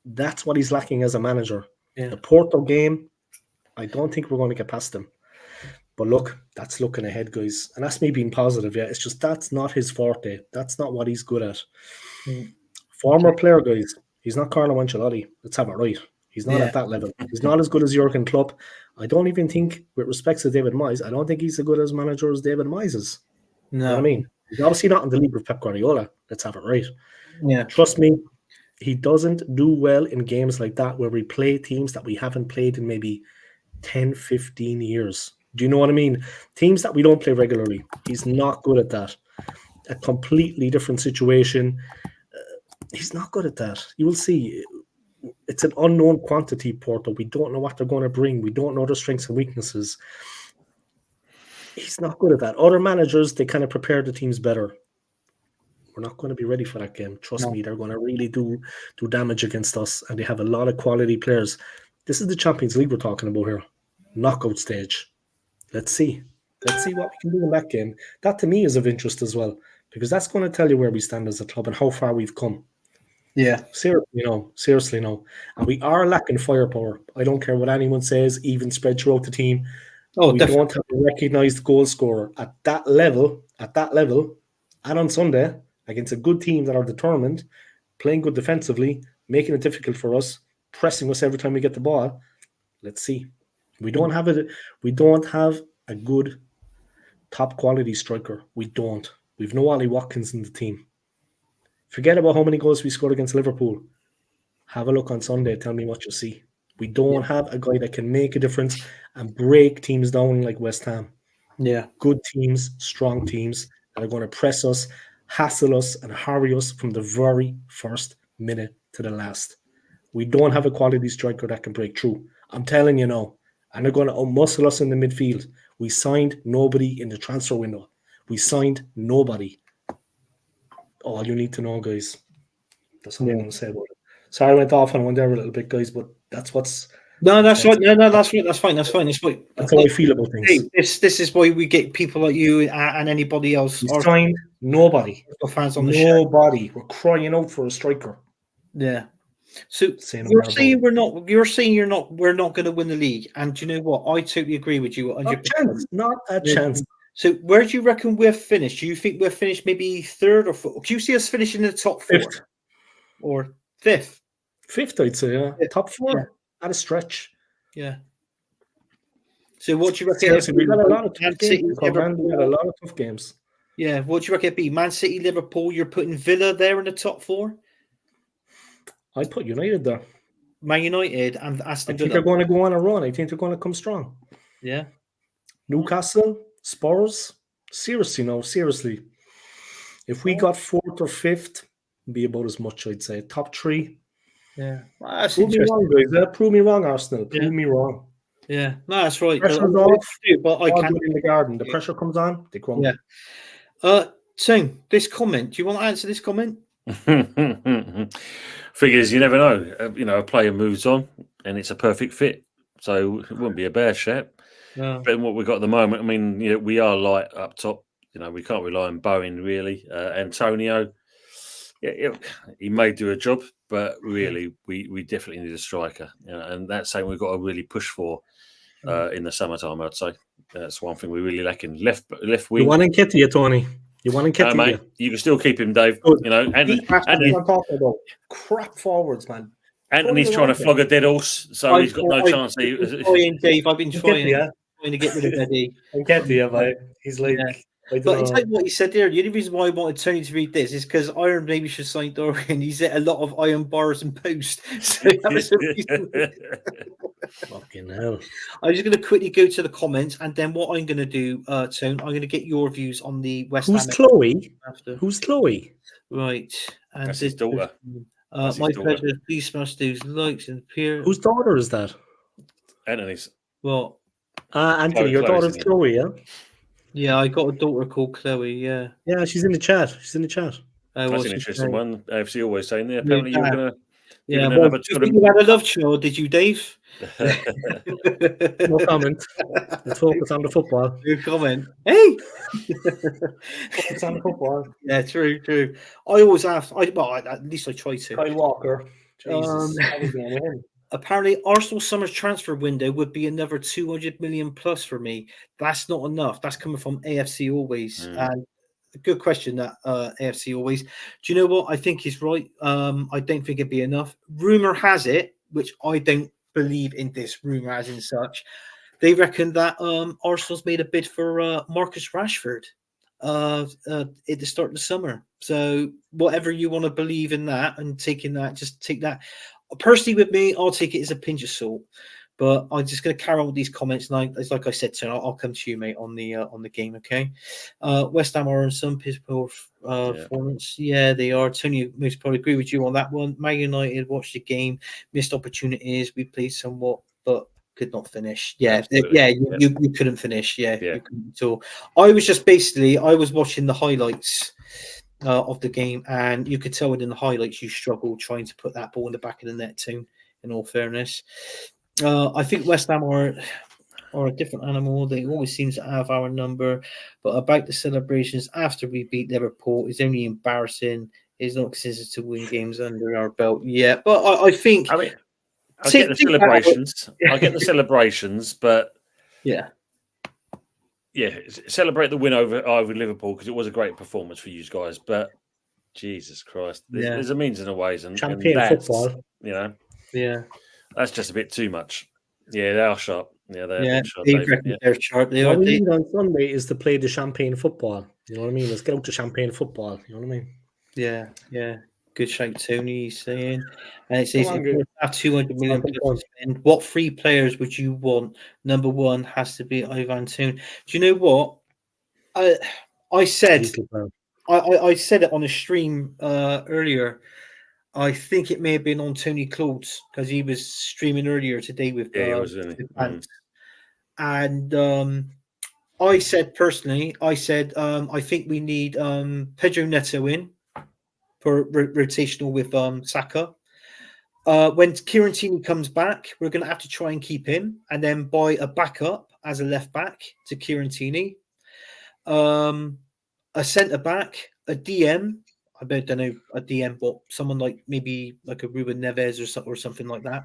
That's what he's lacking as a manager. Yeah. The Porto game, I don't think we're going to get past them. But look, that's looking ahead, guys. And that's me being positive, yeah. It's just that's not his forte. That's not what he's good at. Former player, guys. He's not Carlo Ancelotti. Let's have it right. He's not at that level. He's not as good as Jurgen Klopp. I don't even think, with respect to David Moyes, I don't think he's as good as manager as David Moyes is. No. You know what I mean? He's obviously not in the league with Pep Guardiola. Let's have it right. Yeah. Trust me, he doesn't do well in games like that where we play teams that we haven't played in maybe 10, 15 years. Do you know what I mean? Teams that we don't play regularly. He's not good at that. A completely different situation. He's not good at that. You will see. It's an unknown quantity, Porto. We don't know what they're going to bring. We don't know their strengths and weaknesses. He's not good at that. Other managers, they kind of prepare the teams better. We're not going to be ready for that game. Trust me, they're going to really do damage against us, and they have a lot of quality players. This is the Champions League we're talking about here. Knockout stage. Let's see. Let's see what we can do in that game. That, to me, is of interest as well, because that's going to tell you where we stand as a club and how far we've come. Yeah. Seriously, no. And we are lacking firepower. I don't care what anyone says, even spread throughout the team. We don't have a recognised goal scorer at that level, and on Sunday, against a good team that are determined, playing good defensively, making it difficult for us, pressing us every time we get the ball. Let's see. We don't have a good top quality striker. We don't. We've no Ollie Watkins in the team. Forget about how many goals we scored against Liverpool. Have a look on Sunday. Tell me what you see. We don't have a guy that can make a difference and break teams down like West Ham. Yeah. Good teams, strong teams that are going to press us, hassle us, and harry us from the very first minute to the last. We don't have a quality striker that can break through. I'm telling you now. And they're going to muscle us in the midfield. We signed nobody in the transfer window. We signed nobody. All you need to know, guys. That's all I'm going to say about it. Sorry I went off on one there a little bit, guys, but that's what's... No, that's right. No, that's right. That's fine. That's fine. That's right. That's how I feel about things. This is why we get people like you and anybody else. We signed nobody. Fans on the show. Nobody. We're crying out for a striker. Yeah. So you're saying we're not going to win the league, and do you know what? I totally agree with you. Not a chance. So where do you reckon we're finished? Do you think we're finished maybe third or fourth? Do you see us finishing in the top four? Fifth. Or fifth? Fifth, I'd say, yeah. Top four at a stretch. Yeah. So what do you reckon? Seriously, we got a lot of tough games. We got a lot of tough games. Yeah. What do you reckon it'd be? Man City, Liverpool, you're putting Villa there in the top four? I'd put United there. Man United and Aston Villa. I think they're going to go on a run. I think they're going to come strong. Yeah. Newcastle, Spurs. Seriously. If we got fourth or fifth, it'd be about as much, I'd say. Top three. Yeah. Well, that's Prove me wrong, guys. Prove me wrong, Arsenal. Prove me wrong. Yeah. No, that's right. Pressure's off. But I can't. In the garden. The pressure comes on, they crumble. Yeah. Tim, this comment. Do you want to answer this comment? Figures, you never know. A player moves on and it's a perfect fit, so it wouldn't be a bad shout. No. But what we've got at the moment, I mean, we are light up top. We can't rely on Bowen really. Antonio, he may do a job, but really, we definitely need a striker, and that's something we've got to really push for in the summertime. I'd say that's one thing we really lacking. Left wing. You want to get to you, Tony. You want to get mate. You can still keep him, Dave. Good. And I'm talking about crap forwards, man. Anthony's trying to flog a dead horse, so he's got no chance. Dave, I've been trying to get rid of Eddie. I'm getting to you, mate. He's like... But it's like what he said there. The only reason why I wanted Tony to read this is because Iron maybe should sign Dorian. He's hit a lot of iron bars and posts. So that was the reason. Fucking hell. I'm just going to quickly go to the comments, and then what I'm going to do, Tone, I'm going to get your views on the West Ham. Who's Chloe? After. Who's Chloe? Right. And that's his daughter. My pleasure. Please smash those likes and peer. Whose daughter is that? Anthony's. Well, Anthony, your daughter's Chloe, yeah? Yeah, I got a daughter called Chloe. Yeah, she's in the chat. That's an interesting one. AFC always saying there. Apparently, you were going to. Yeah, you had a love child, did you, Dave? No comment. Let's focus on the football. No comment. Hey, focus on the football. Yeah, true. I always ask. At least I try to. Kyle Walker. Jesus. Apparently, Arsenal's summer transfer window would be another 200 million plus for me. That's not enough. That's coming from AFC always. And a good question. That AFC always. Do you know what I think he's right? I don't think it'd be enough. Rumor has it, which I don't believe in this rumor as in such. They reckon that Arsenal's made a bid for Marcus Rashford at the start of the summer. So whatever you want to believe in that and taking that, just take that. Personally, with me, I'll take it as a pinch of salt. But I'm just going to carry on with these comments. And like I said, so I'll come to you, mate, on the game. Okay. West Ham are in some pivotal performance. Yeah, they are. Tony most probably agree with you on that one. Man United watched the game, missed opportunities. We played somewhat, but could not finish. Yeah, you couldn't finish. Yeah, you couldn't at all. I was watching the highlights of the game, and you could tell in the highlights you struggled trying to put that ball in the back of the net too. In all fairness. I think West Ham are a different animal. They always seem to have our number. But about the celebrations after we beat Liverpool is only embarrassing. It's not considered to win games under our belt yet. But I think... I mean, I get the celebrations. I get the celebrations, but... Yeah. Yeah, celebrate the win over Liverpool because it was a great performance for you guys. But, Jesus Christ, there's a means and a ways. And football. You know... Yeah. That's just a bit too much. Yeah, they are sharp. Yeah, they're sharp. They're sharp. What we need on Sunday is to play the champagne football. You know what I mean? Let's get out to champagne football. You know what I mean? Yeah. Good shout, Tony. He's saying, and it says, if you have 200 million to spend, what 3 players would you want? Number 1 has to be Ivan Toney. Do you know what? I said it on a stream earlier. I think it may have been on Tony Clothes because he was streaming earlier today with and I said personally, I think we need Pedro Neto in for rotational with Saka. When Kieran Tierney comes back, we're going to have to try and keep him and then buy a backup as a left back to Kieran Tierney, a centre back, a DM. I don't know a DM, but someone like maybe like a Ruben Neves or something like that.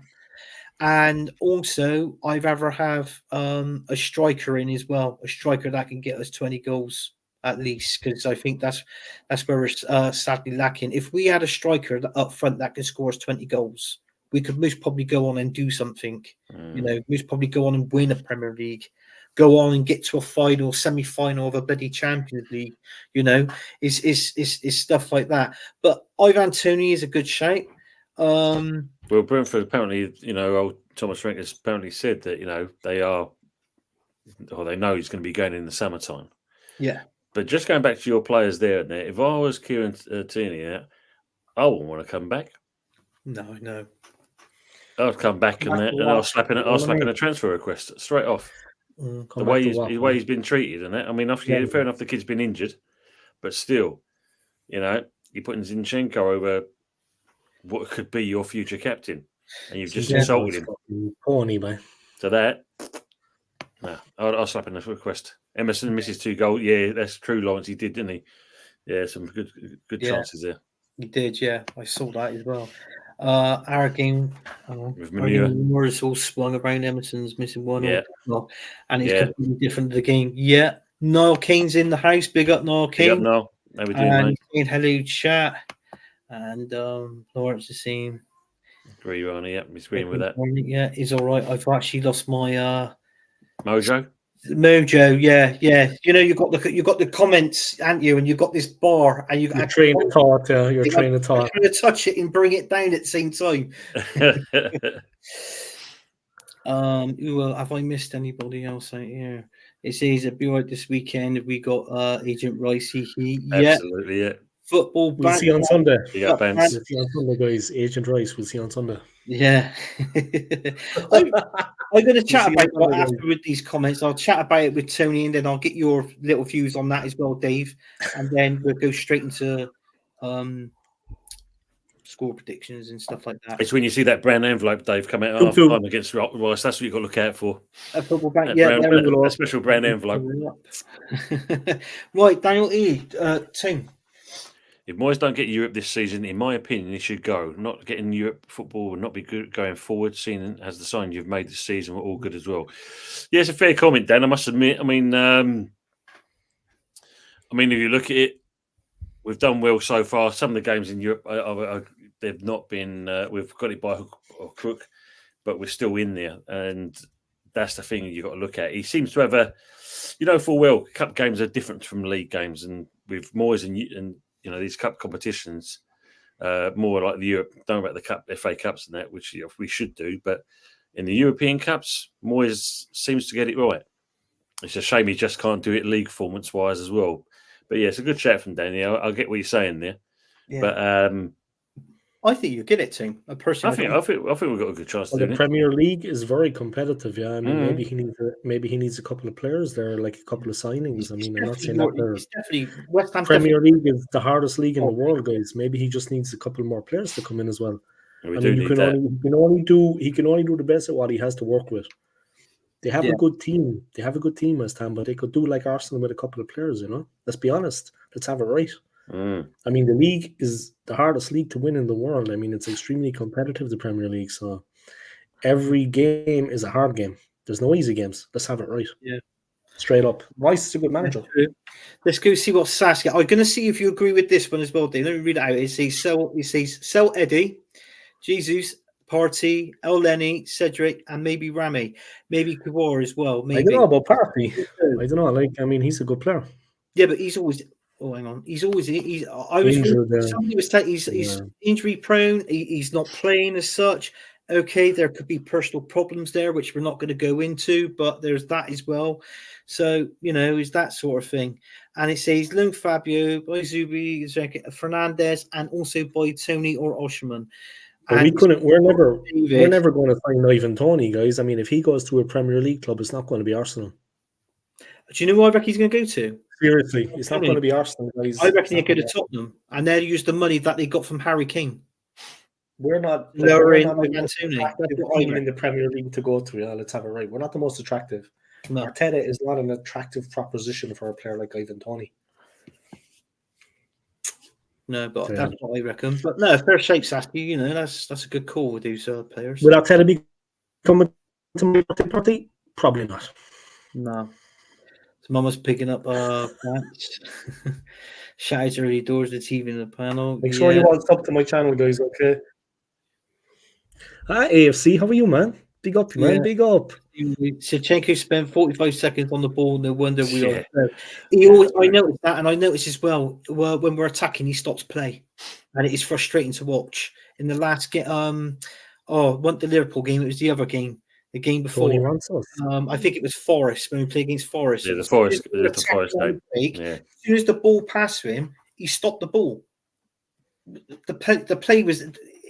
And also, I'd rather have a striker in as well, a striker that can get us 20 goals at least, because I think that's where we're sadly lacking. If we had a striker up front that can score us 20 goals, we could most probably go on and do something. You know, most probably go on and win a Premier League. Go on and get to a semi-final of a bloody Champions League, you know, is stuff like that. But Ivan Toney is a good shout. Well, Brentford apparently, you know, old Thomas Frank has apparently said that, you know, they know he's going to be going in the summertime. Yeah. But just going back to your players there, if I was Kieran Tierney, I wouldn't want to come back. No. I'd come back and I'll slap in a transfer request straight off. The way he's been treated and that. I mean, fair enough, the kid's been injured, but still, you know, you're putting Zinchenko over what could be your future captain, and you've just insulted him. Corny, man. So that, no, I'll slap in a request. Emerson misses 2 goals. Yeah, that's true, Lawrence. He did, didn't he? Yeah, some good chances there. He did, yeah. I saw that as well. Our game with manure is all swung around. Emerson's missing one, and it's completely different to the game. Yeah, Niall Kane's in the house. Big up, Niall Kane. Big up, Niall. How we doing, mate? Saying hello, chat. And Lawrence is saying, agree, Ronnie. Yeah, he's agreeing with that. Yeah, he's all right. I've actually lost my mojo. Yeah. You know, you've got the comments, haven't you? And you've got this bar, and you're trying to talk. You're trying to talk. Trying to touch it and bring it down at the same time. Well, have I missed anybody else out here? It says it'll be right this weekend. We got Agent Rice. Absolutely, yeah. Football. We'll see on Sunday. Yeah, we'll see on Sunday, guys. Agent Rice. We'll see on Sunday. Yeah. I'm going to chat about that after with these comments. I'll chat about it with Tony, and then I'll get your little views on that as well, Dave. And then we'll go straight into score predictions and stuff like that. It's when you see that brown envelope, Dave, come out half time against Royce. That's what you've got to look out for. A football bank, a special brown envelope. Right, Daniel E. Tim. If Moyes don't get Europe this season, in my opinion, he should go. Not getting Europe football would not be good going forward, seeing as the sign you've made this season were all good as well. Yeah, it's a fair comment, Dan. I must admit. I mean, I mean, if you look at it, we've done well so far. Some of the games in Europe, they've not been. We've got it by hook or crook, but we're still in there, and that's the thing you've got to look at. He seems to have full well, cup games are different from league games, and with Moyes and these cup competitions, more like the Europe. Don't know about the cup, FA Cups, and that, which we should do, but in the European Cups, Moyes seems to get it right. It's a shame he just can't do it league performance-wise as well. But yeah, it's a good chat from Danny. I'll get what you're saying there. Yeah. But I think you get it, team. I think we've got a good chance to do the Premier League is very competitive. Yeah, I mean, maybe he needs a couple of players there, like a couple of signings. I'm not saying that definitely West Ham. Premier League is the hardest league in the world, guys. Maybe he just needs a couple more players to come in as well. He can only do the best at what he has to work with. They have a good team. They have a good team, West Ham, but they could do like Arsenal with a couple of players, Let's be honest. Let's have it right. I mean, the league is the hardest league to win in the world. I mean, it's extremely competitive, the Premier League. So every game is a hard game. There's no easy games. Let's have it right. Yeah. Straight up. Rice is a good manager. Let's go see what Saskia. I'm going to see if you agree with this one as well, Dave. Let me read it out. It says, sell Eddie, Jesus, Partey, El Lenny, Cedric, and maybe Rami, maybe Kawar as well. Maybe. I don't know about Partey. I don't know. He's a good player. Yeah, but he's always. Oh, hang on. He's injury prone. He's not playing as such. Okay, there could be personal problems there, which we're not going to go into, but there's that as well. So, is that sort of thing. And it says Lung Fabio, by Zubi, Fernandez, and also by Tony or Osherman. But we're never going to sign Ivan Toney, guys. I mean, if he goes to a Premier League club, it's not going to be Arsenal. Do you know who I reckon he's going to go to? Seriously, it's not going to be Arsenal, guys. I reckon he'll go to Tottenham, and they'll use the money that they got from Harry King. We're not in the Premier League to go to. Let's have it right. We're not the most attractive. No. Arteta is not an attractive proposition for a player like Ivan Toney. No, but that's what I reckon. But no, fair shape, Sasky. That's a good call with these players. Will Arteta be coming to my party? Probably not. No. So Mama's picking up plants. Shouts early doors. It's even the panel. Make sure you want sub to my channel, guys. Okay. Hi, AFC. How are you, man? Big up, man. Big up. Shevchenko spent 45 seconds on the ball. No wonder we are. I noticed that, and I noticed as well. When we're attacking, he stops play, and it is frustrating to watch. In the last game, wasn't the Liverpool game? It was the other game, the game before. I think it was Forest when we played against Forest. Yeah, the Forest game. As soon as the ball passed to him, he stopped the ball. The play was.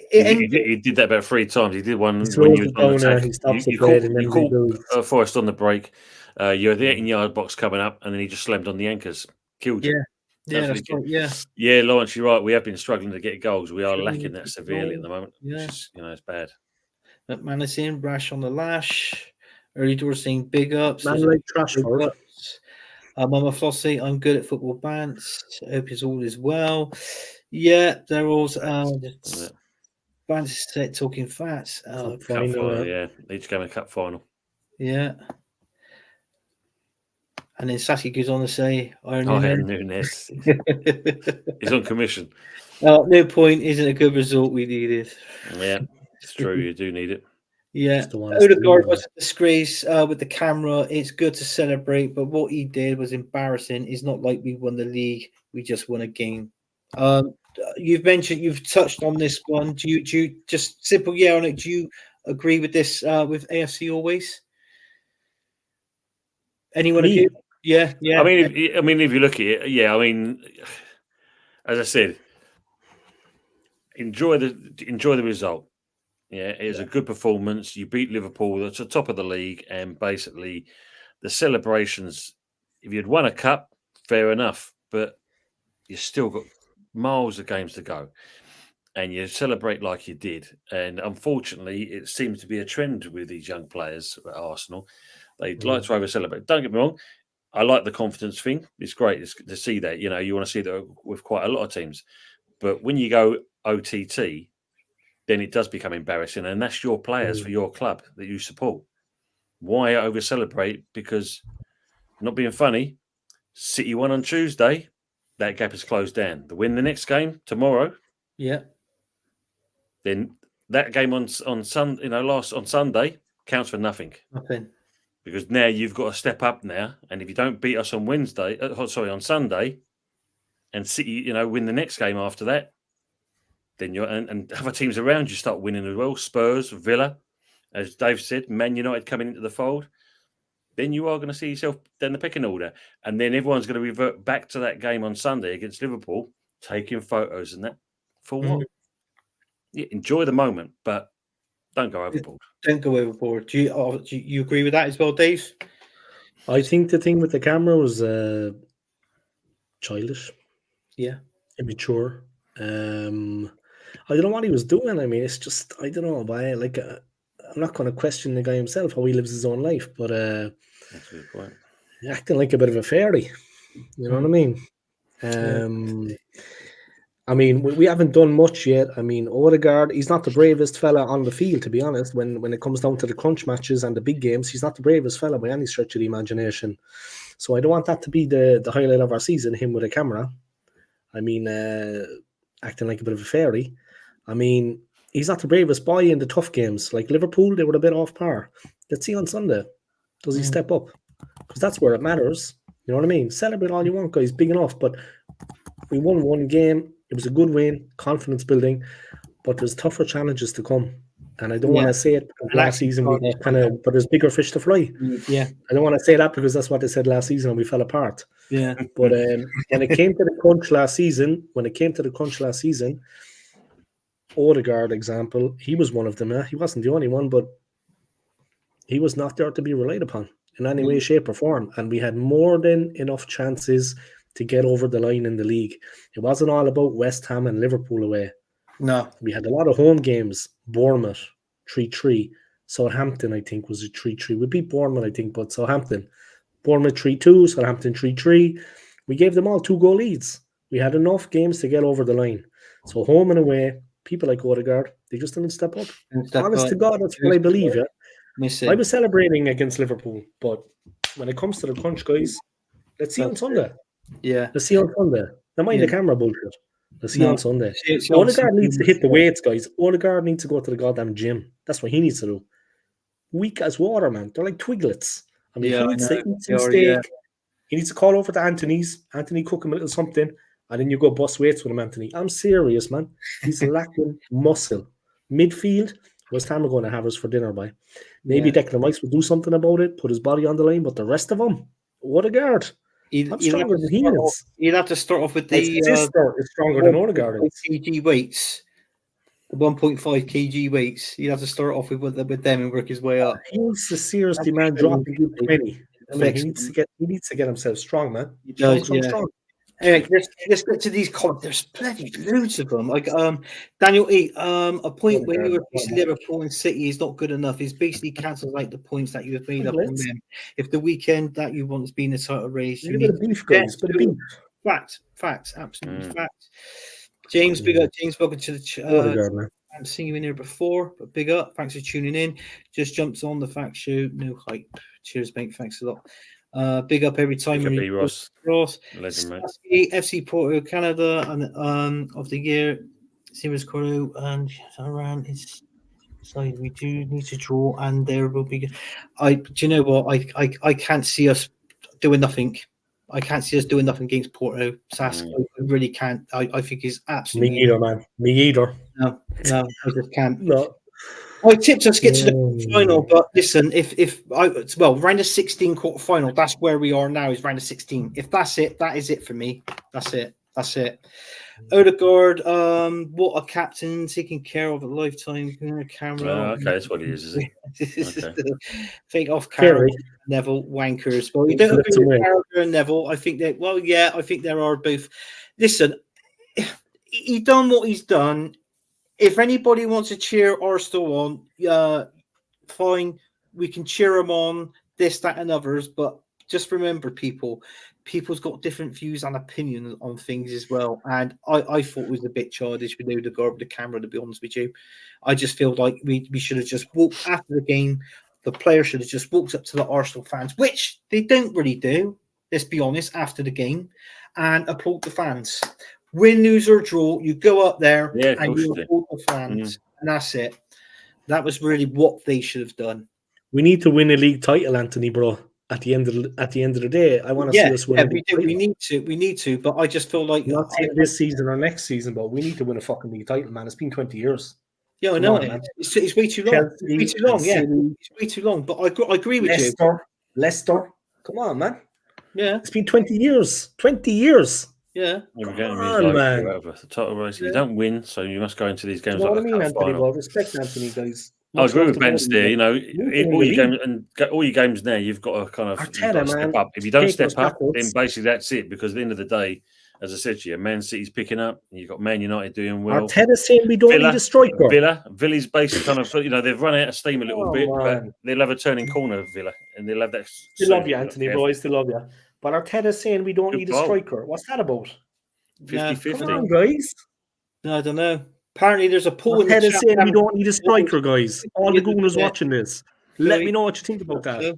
He did that about 3 times. He did one when you was on attack. You caught Forrest on the break. You're at the 18-yard box coming up, and then he just slammed on the anchors. Killed you. Yeah, Lawrence, you're right. We have been struggling to get goals. We are lacking that severely at the moment. Yeah. Which is, it's bad. McManus in, Rash on the lash. Early doors saying big ups. Man like Trashford. Mama Flossie, I'm good at football bants. I hope it's all is well. Yeah, they're all Bants talking fats. Cup final, each game a cup final. Yeah. And then Sassy goes on to say, Nunes. He's on commission. No point isn't a good result. We need it. Yeah, it's true. You do need it. Yeah. Odegaard was a disgrace with the camera. It's good to celebrate, but what he did was embarrassing. It's not like we won the league. We just won a game. You've touched on this one. Do you just simple on it? Do you agree with this with AFC always? Anyone of you? Yeah. I mean, if you look at it, I mean, as I said, enjoy the result. Yeah, it was a good performance. You beat Liverpool at the top of the league, and basically the celebrations. If you'd won a cup, fair enough, but you still got miles of games to go, and you celebrate like you did. And unfortunately, it seems to be a trend with these young players at Arsenal. They'd like to over-celebrate. Don't get me wrong. I like the confidence thing. It's great to see that. You want to see that with quite a lot of teams. But when you go OTT, then it does become embarrassing. And that's your players for your club that you support. Why over-celebrate? Because, not being funny, City won on Tuesday. That gap is closed down. They win the next game tomorrow. Yeah. Then that game on Sunday counts for nothing. Nothing. Because now you've got to step up now, and if you don't beat us on on Sunday, and City, win the next game after that, then and other teams around you start winning as well. Spurs, Villa, as Dave said, Man United coming into the fold. Then you are going to see yourself down the pecking order, and then everyone's going to revert back to that game on Sunday against Liverpool, taking photos and that for what? Yeah, enjoy the moment, but don't go overboard. Don't go overboard. Do you agree with that as well, Dave? I think the thing with the camera was childish. Yeah. Immature. I don't know what he was doing. I mean, it's just, I don't know. But I'm not going to question the guy himself, how he lives his own life, but that's a good point. Acting like a bit of a fairy. You know what I mean? I mean, we haven't done much yet. I mean, Odegaard, he's not the bravest fella on the field, to be honest. When it comes down to the crunch matches and the big games, he's not the bravest fella by any stretch of the imagination. So I don't want that to be the highlight of our season, him with a camera. I mean, acting like a bit of a fairy. I mean, he's not the bravest boy in the tough games. Like Liverpool, they were a bit off par. Let's see on Sunday. Does he step up? Because that's where it matters. You know what I mean? Celebrate all you want, guys. Big enough. But we won one game. It was a good win, confidence building. But there's tougher challenges to come. And I don't want to say it because last season we got but there's bigger fish to fry. Yeah. I don't want to say that because that's what they said last season and we fell apart. Yeah. But when it came to the crunch last season, Odegaard example, he was one of them. He wasn't the only one, but he was not there to be relied upon in any way, shape, or form. And we had more than enough chances to get over the line in the league. It wasn't all about West Ham and Liverpool away. No. We had a lot of home games. Bournemouth, 3-3. Southampton, I think, was a 3-3. We beat Bournemouth, I think, but Southampton. Bournemouth 3-2, Southampton 3-3. We gave them all 2-goal leads. We had enough games to get over the line. So home and away, people like Odegaard, they just didn't step up. Honest to God, that's what I believe, yeah. I was celebrating against Liverpool, but when it comes to the crunch, guys, let's see on Sunday. Yeah. Let's see on Sunday. Don't mind the camera bullshit. Let's see on Sunday. Odegaard needs to hit the weights, guys. Odegaard needs to go to the goddamn gym. That's what he needs to do. Weak as water, man. They're like twiglets. I mean, he needs to eat some steak. Yeah. He needs to call over to Anthony's. Anthony, cook him a little something, and then you go bust weights with him, Anthony. I'm serious, man. He's lacking muscle. Midfield, West Ham are going to have us for dinner, by. Maybe Declan Rice will do something about it, put his body on the line, but the rest of them, Odegaard. I'm stronger than he is. You'll have to start off with the sister is stronger than Odegaard. kg weights, the 1.5 kg weights. You'll have to start off with them and work his way up. He needs to seriously, man, drop a good 20. I mean, he needs to get himself strong, man. He does, strong. Anyway, let's get to these comments. There's plenty, loads of them. Like Daniel E. A point where you were facing Liverpool and City is not good enough. It's basically cancels out the points that you have made up on them. If the weekend that you want has been a title race, you need beef, guys. Bit of beef. Facts, absolutely facts. James, big up. James, welcome to the I haven't seen you in here before, but big up. Thanks for tuning in. Just jumped on the fact show. No hype. Cheers, mate. Thanks a lot. Big up every time. Ross. Legend, mate. FC Porto, Canada, and of the year, Siemens Cordo, and around his side. We do need to draw, and there will be. Do you know what? I can't see us doing nothing. I can't see us doing nothing against Porto. Sask, I really can't. I think he's absolutely. Me either, man. Me either. No, I just can't. No. I tipped us to get to the final, but listen, round of 16 quarter final, that's where we are now, is round of 16. If that's it, that is it for me. That's it. Odegaard, what a captain, taking care of a lifetime camera. Okay, that's what he is he? Okay. Fake off camera, Neville, wankers. Well, you don't agree with Carragher and Neville. I think there are both. Listen, he done what he's done. If anybody wants to cheer Arsenal on, fine, we can cheer them on, this, that, and others. But just remember, people's got different views and opinions on things as well. And I thought it was a bit childish with Odegaard with the camera, to be honest with you. I just feel like we should have just walked after the game. The players should have just walked up to the Arsenal fans, which they don't really do. let's be honest, after the game and applaud the fans. Win, lose or draw, you go up there and you applaud the fans, and that's it. That was really what they should have done. We need to win a league title, Anthony, bro. At the end of the day, I want to see us win. We need to. But I just feel like not saying this season or next season, but we need to win a fucking league title, man. It's been 20 years. Yeah, I know. It's way too long. It's way too long. Yeah, it's way too long. But I agree with you. Leicester, come on, man. Yeah, it's been 20 years. 20 years. Yeah. Come on, man. The title race. You don't win, so you must go into these games. You know what I mean, Anthony? Well, respect Anthony, guys. I agree with Ben there. You know, all your games now, you've got to kind of step up. If you don't step up, then basically that's it. Because at the end of the day, as I said to you, Man City's picking up. You've got Man United doing well. Arteta's saying we don't need a striker. Villa's basically kind of, they've run out of steam a little bit, but they'll have a turning corner, Villa, and they'll have that. They love you, Anthony, boys. They love you. But Arteta's saying we don't need a striker. What's that about? 50-50. Come on, guys. No, I don't know. Apparently, there's a poll. Arteta's saying we don't need a striker, guys. All the gooners watching this. Let me know what you think about that.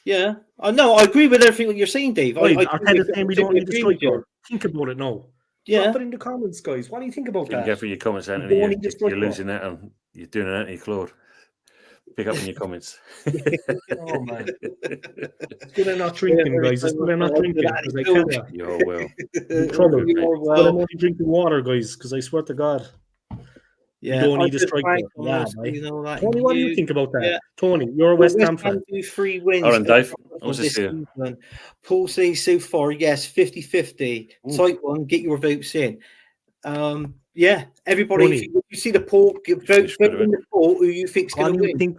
Yeah, I know. I agree with everything that you're saying, Dave. Arteta's saying we don't need a striker. Think about it now. Yeah. Drop it in the comments, guys. What do you think about that? Go for your comments, Anthony. You're losing that, and you're doing an Anthony Claude. Pick up in your comments. Oh, man. It's good I'm not drinking, guys. It's good I'm not drinking. Because I can't. You're well. In trouble. But I'm only drinking water, guys, because I swear to God. Yeah, you don't need a striker. Tony, what do you think about that? Yeah. Tony, you're a West Ham fan. 3 wins. Hold on, Dave. What's this here? Paul says so far, yes, 50-50. Type 1, get your votes in. Yeah, everybody, if you see the poll, vote in the poll who you think's going to win.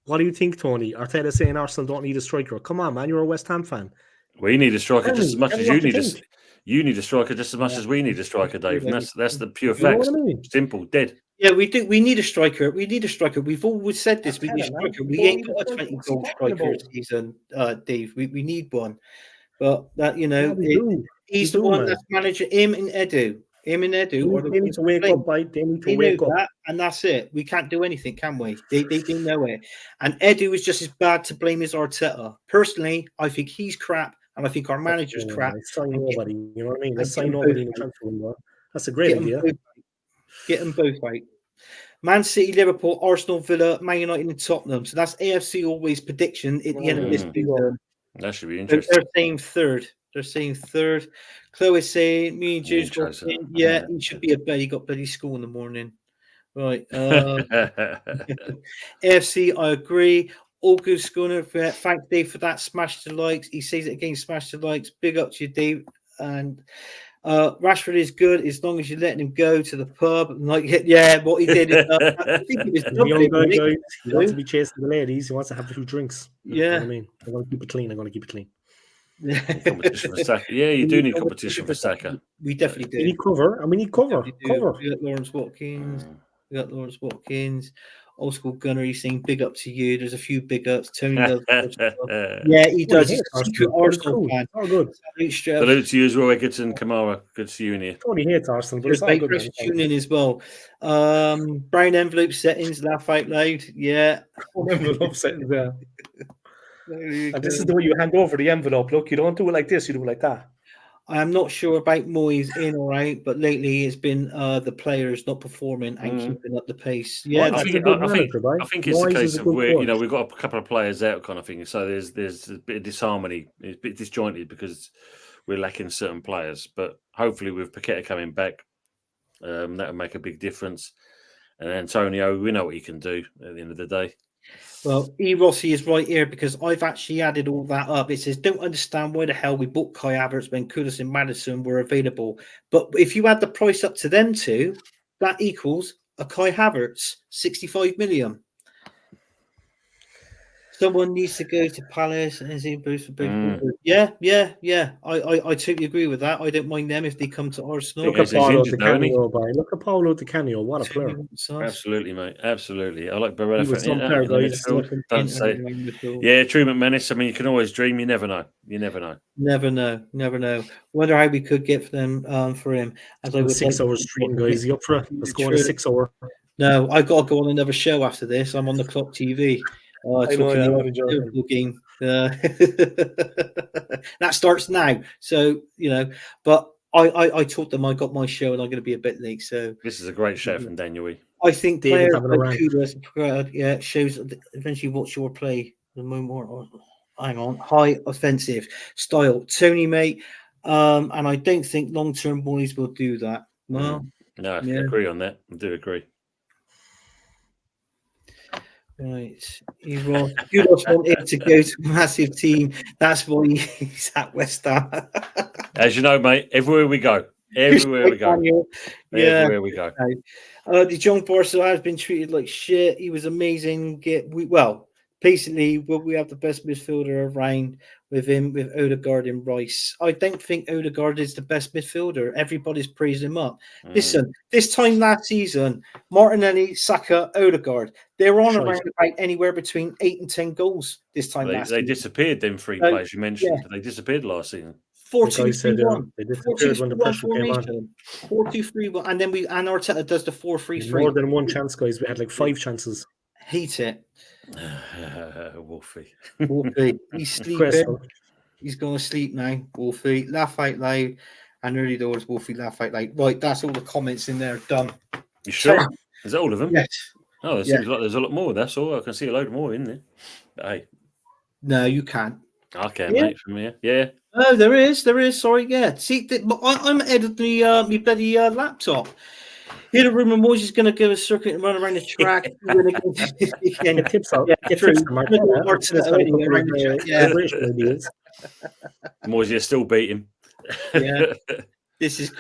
What do you think, Tony? Arteta saying Arsenal don't need a striker. Come on, man, you're a West Ham fan. We need a striker just as much as you need a. You need a striker just as much as we need a striker, Dave. And that's the pure facts. Simple, dead. Yeah, we do. We need a striker. We've always said this. We need a striker. We ain't got a 20-goal striker this season, Dave. We need one. But that he's the one that's managing him and Edu. They need to wake up, right? They need to wake up. And that's it. We can't do anything, can we? They do know it. And Edu is just as bad to blame as Arteta. Personally, I think he's crap, and I think our manager's crap. Sign nobody. You know what I mean? Let's sign nobody in the transfer window. That's a great idea. Get them both right. Man City, Liverpool, Arsenal, Villa, Man United, and Tottenham. So that's AFC always prediction at the end of this season. That should be interesting. They're saying third. Chloe saying me and Jules he should be a bed. He got bloody school in the morning. Right. AFC, I agree. All good, Schooner. Thanks, Dave, for that. Smash the likes. He says it again, smash the likes. Big up to you, Dave. And Rashford is good as long as you're letting him go to the pub. What he did. I think he was he wants to be chasing the ladies. He wants to have a few drinks. Yeah. You know what I mean? I'm going to keep it clean. Competition for Saka. Yeah, you do need competition for Saka. We definitely do. We need cover. We need cover. We got Lawrence Watkins. Old school gunner. He's saying big up to you. There's a few big ups. Tony does. Yeah, he does. He's a secret Arsenal fan. Oh, good. Salute to you as well, Egerton Kamara. Good to see you in here. Tony hates Arsenal, but it's all good. Tune in as well. Brown envelope settings. Laugh out loud. Yeah. Envelope settings. Yeah. And this is the way you hand over the envelope. Look, you don't do it like this. You do it like that. I am not sure about Moyes in or out, but lately it's been the players not performing and keeping up the pace. Yeah, I think it's the case of where we've got a couple of players out, kind of thing. So there's a bit of disharmony. It's a bit disjointed because we're lacking certain players. But hopefully with Paqueta coming back, that'll make a big difference. And Antonio, we know what he can do at the end of the day. Well, E. Rossi is right here because I've actually added all that up. It says, don't understand why the hell we bought Kai Havertz when Kudus and Maddison were available. But if you add the price up to them two, that equals a Kai Havertz, 65 million. Someone needs to go to Palace and see Bruce for both. Yeah. I totally agree with that. I don't mind them if they come to Arsenal. Look at Paulo Di Canio. What a player. Absolutely, mate. Absolutely. I like Barella. Yeah, true McManus. I mean, you can always dream. You never know. Never know. Wonder how we could get them for him. As I 6 hours stream, guys. You up for it? Let's go on a 6 hour. No, I got to go on another show after this. I'm on the Clock TV. Talking Liverpool game. That starts now. So, but I told them I got my show and I'm going to be a bit late. So This is a great show from Daniel. I think David's players having a like rant. Kudos, shows eventually what's your play. The more, hang on, high offensive style. Tony, mate. And I don't think long-term boys will do that. Well, no, I yeah. agree on that. I do agree. Right. Kudos wanted to go to a massive team. That's why he's at West Ham. As you know, mate, everywhere we go. Everywhere we go. Yeah. Everywhere we go. The young Barca has been treated like shit. He was amazing. Basically, we have the best midfielder around with him, with Odegaard and Rice. I don't think Odegaard is the best midfielder. Everybody's praising him up. Listen, this time last season, Martinelli, Saka, Odegaard, they were on around about anywhere between 8 and 10 goals this time last season. They disappeared, them three players you mentioned. Yeah. They disappeared last season. 4-2-3-1. They disappeared when the pressure came on. 4-2-3-1, and then Arteta does the 4-3-3. More than one chance, guys. We had like 5 chances. Hate it. Wolfie. He's sleeping. He's going to sleep now. Wolfie, laugh out loud. And early doors, Wolfie, laugh out loud. Right, that's all the comments in there. Done. You sure? Is that all of them? Yes. Oh, it seems like there's a lot more. That's all. I can see a load more in there. But hey. No, you can't. I can, mate, from here. Yeah. Oh, there is. Sorry, yeah. See, I'm editing my bloody laptop. Here, the rumour was he's going to go a circuit and run around the track. Moisey still beat him. Yeah. This is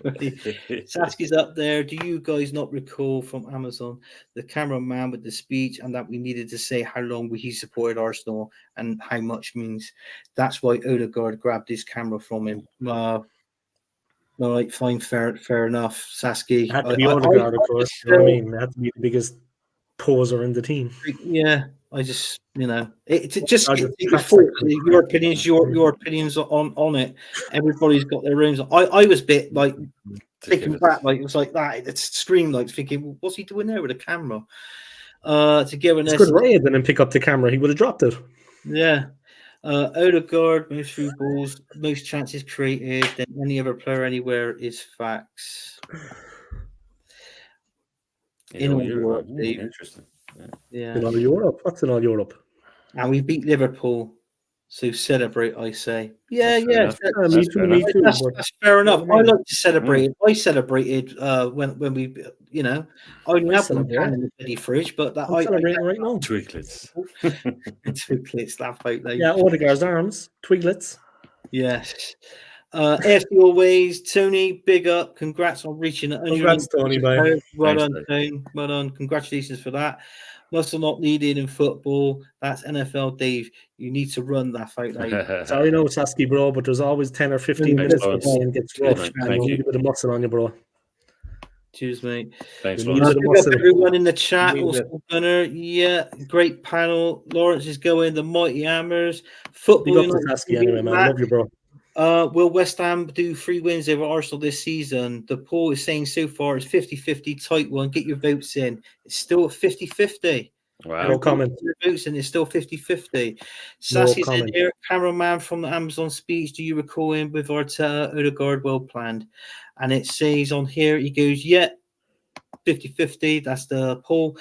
Sasky's up there. Do you guys not recall from Amazon the cameraman with the speech and that we needed to say how long he supported Arsenal and how much means? That's why Odegaard grabbed his camera from him. All right, fine, fair enough. Sasky. It had to be Odegaard, of course. You know what I mean? It had to be the biggest poser in the team. Yeah, I just, your opinions, your opinions on it. Everybody's got their own. I was a bit like taken back, like it was like that. It screamed like thinking, what's he doing there with a camera? To give an good raid and then pick up the camera, he would have dropped it. Yeah. Odegaard, most through balls, most chances created than any other player anywhere is facts. In all Europe. Interesting. Yeah. In all Europe? What's in all Europe? And we beat Liverpool, so celebrate, I say. Yeah. Me too. That's fair enough. I like to celebrate. I celebrated when we, I only have one can in the bloody fridge, but I'm celebrating right now. Twiglets. Twiglets, laugh out loud. Yeah, Odegaard's arms, Twiglets. Yes. AFC always, Tony, big up. Congrats on reaching 100. Congrats, Tony. Well done, Tony. Well done. Congratulations for that. Muscle not needed in football. That's NFL, Dave. You need to run that fight. Sorry, no, Sasky, bro, but there's always 10 or 15 minutes before it gets rough. Thank you. A bit of muscle on you, bro. Cheers, mate. Thanks, Lawrence. Everyone in the chat. Also, Gunner. Yeah, great panel. Lawrence is going. The Mighty Hammers. Football. Big up to Sasky anyway, man. I love you, bro. Will West Ham do 3 wins over Arsenal this season? The poll is saying so far it's 50-50, tight one. Get your votes in. It's still 50-50. Wow. No comment. Your votes in. It's still 50-50. Sassy's in here. Cameraman from the Amazon speech. Do you recall him with Arteta, Odegaard, well planned? And it says on here, he goes, yeah, 50-50. That's the poll.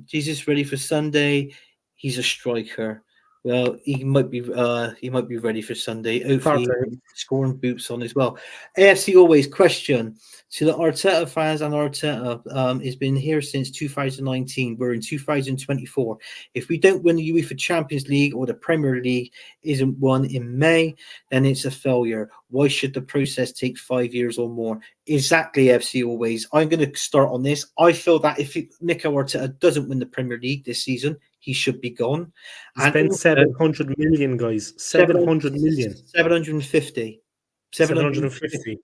Jesus ready for Sunday. He's a striker. Well, he might be ready for Sunday. Hopefully, scoring boots on as well. AFC always question to the Arteta fans, and Arteta has been here since 2019. We're in 2024. If we don't win the UEFA Champions League or the Premier League isn't won in May, then it's a failure. Why should the process take 5 years or more? Exactly, FC always. I'm going to start on this. I feel that if Mikel Arteta doesn't win the Premier League this season, he should be gone. He spent 700 million, guys. 700 million. 750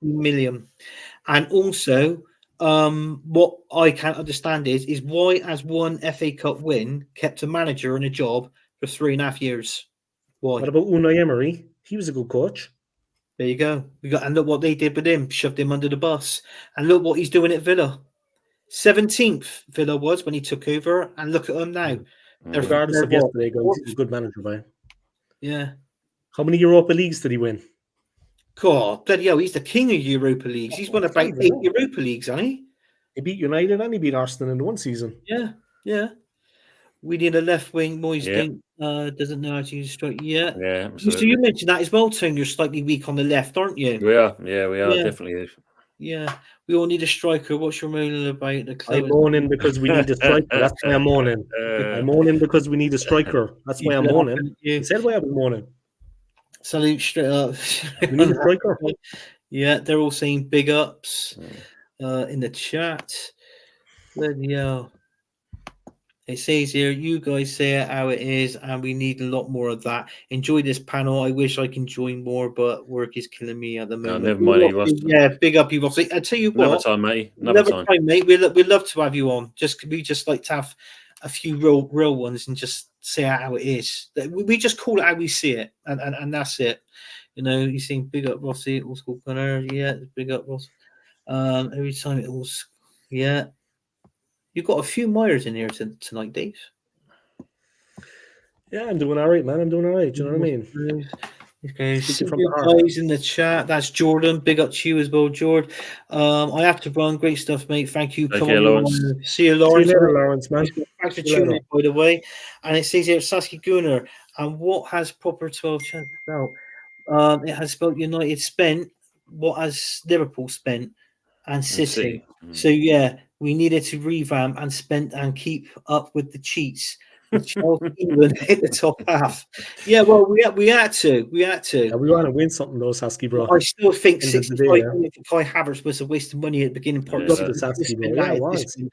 million. And also, what I can't understand is why has one FA Cup win kept a manager in a job for 3.5 years? Why? What about Unai Emery? He was a good coach. There you go. And look what they did with him, shoved him under the bus. And look what he's doing at Villa. 17th Villa was when he took over, and look at him now. Regardless of yesterday, guys, he's a good manager, man. Yeah. How many Europa Leagues did he win? God, bloody hell, he's the king of Europa Leagues. He's won about 8 Europa Leagues, hasn't he? He beat United and he beat Arsenal in one season. Yeah, yeah. We need a left wing. Moyes doesn't know how to use strike. Yeah. Yeah, So absolutely. you mentioned that as well, Tony. You're slightly weak on the left, aren't you? We are. Yeah, we are definitely. Yeah. We all need a striker. What's your moaning about? The I'm moaning because we need a striker. That's why I'm moaning. I'm moaning because we need a striker. That's why I'm moaning. You said why I was moaning. Salute straight up. We need a striker. Yeah, they're all saying big ups in the chat. Bloody hell. It says here, you guys say it how it is, and we need a lot more of that. Enjoy this panel. I wish I can join more, but work is killing me at the moment. Never mind, yeah, big up, you. I tell you what, another time, mate. Another time, mate. We'd love to have you on. We just like to have a few real ones and just say how it is. We just call it how we see it, and that's it. You know, you sing big up Rossi, all school gunner. Yeah, big up Ross. Every time it was, yeah. You've got a few Myers in here tonight, Dave. Yeah, I'm doing all right, man. I'm doing all right. Do you know what I mean? Okay, see you guys in the chat. That's Jordan. Big up to you as well, Jordan. I have to run. Great stuff, mate. Thank you. Come on, Lawrence. See you, Lawrence. See you later, Lawrence, man. Thanks for tuning in, by the way. And it says here, Saskia Gunnar. And what has proper 12 chance about? It has spelled United spent. What has Liverpool spent? And City. So yeah, we needed to revamp and spend and keep up with the cheats. Chelsea England hit the top half. Yeah, well, we had to. Yeah, we want to win something though, Sasky, bro. I still think 65 million for Kai Havertz was a waste of money at the beginning part. Look at the Sasky, bro. Yeah, it was. In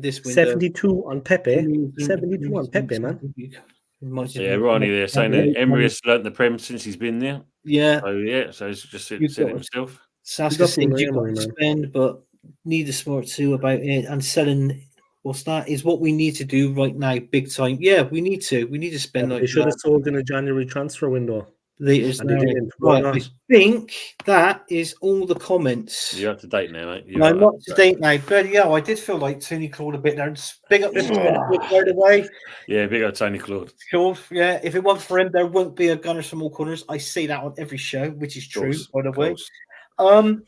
this window. 72 on Pepe. 72 on Pepe, man. Yeah, Ronnie there saying that Emery has learnt the Prem since he's been there. Yeah. So he's just said it himself. Saskia saying you got to spend, but need a smart too about it and selling. What's that? Is what we need to do right now, big time. Yeah, we need to. We need to spend. They should have sold in a January transfer window. Right, I think that is all the comments. You're up to date now, mate. I'm up to date now. But yeah, I did feel like Tony Claude a bit there. Just big up this right away. Yeah, big up Tony Claude. Yeah, if it wasn't for him, there won't be a Gunners from all corners. I say that on every show, which is true, by the way. I mean,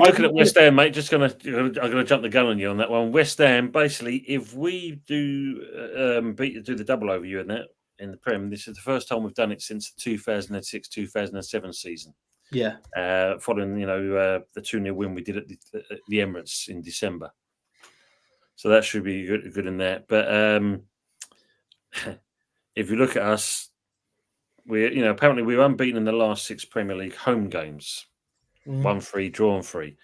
looking at West Ham, mate, I'm gonna jump the gun on you on that one. West Ham, basically, if we do do the double over you in the Prem, this is the first time we've done it since the 2006-2007 season. Yeah. Following the 2-0 win we did at the Emirates in December. So that should be good in there. But if you look at us, apparently we're unbeaten in the last 6 Premier League home games. 1-3, drawn 3.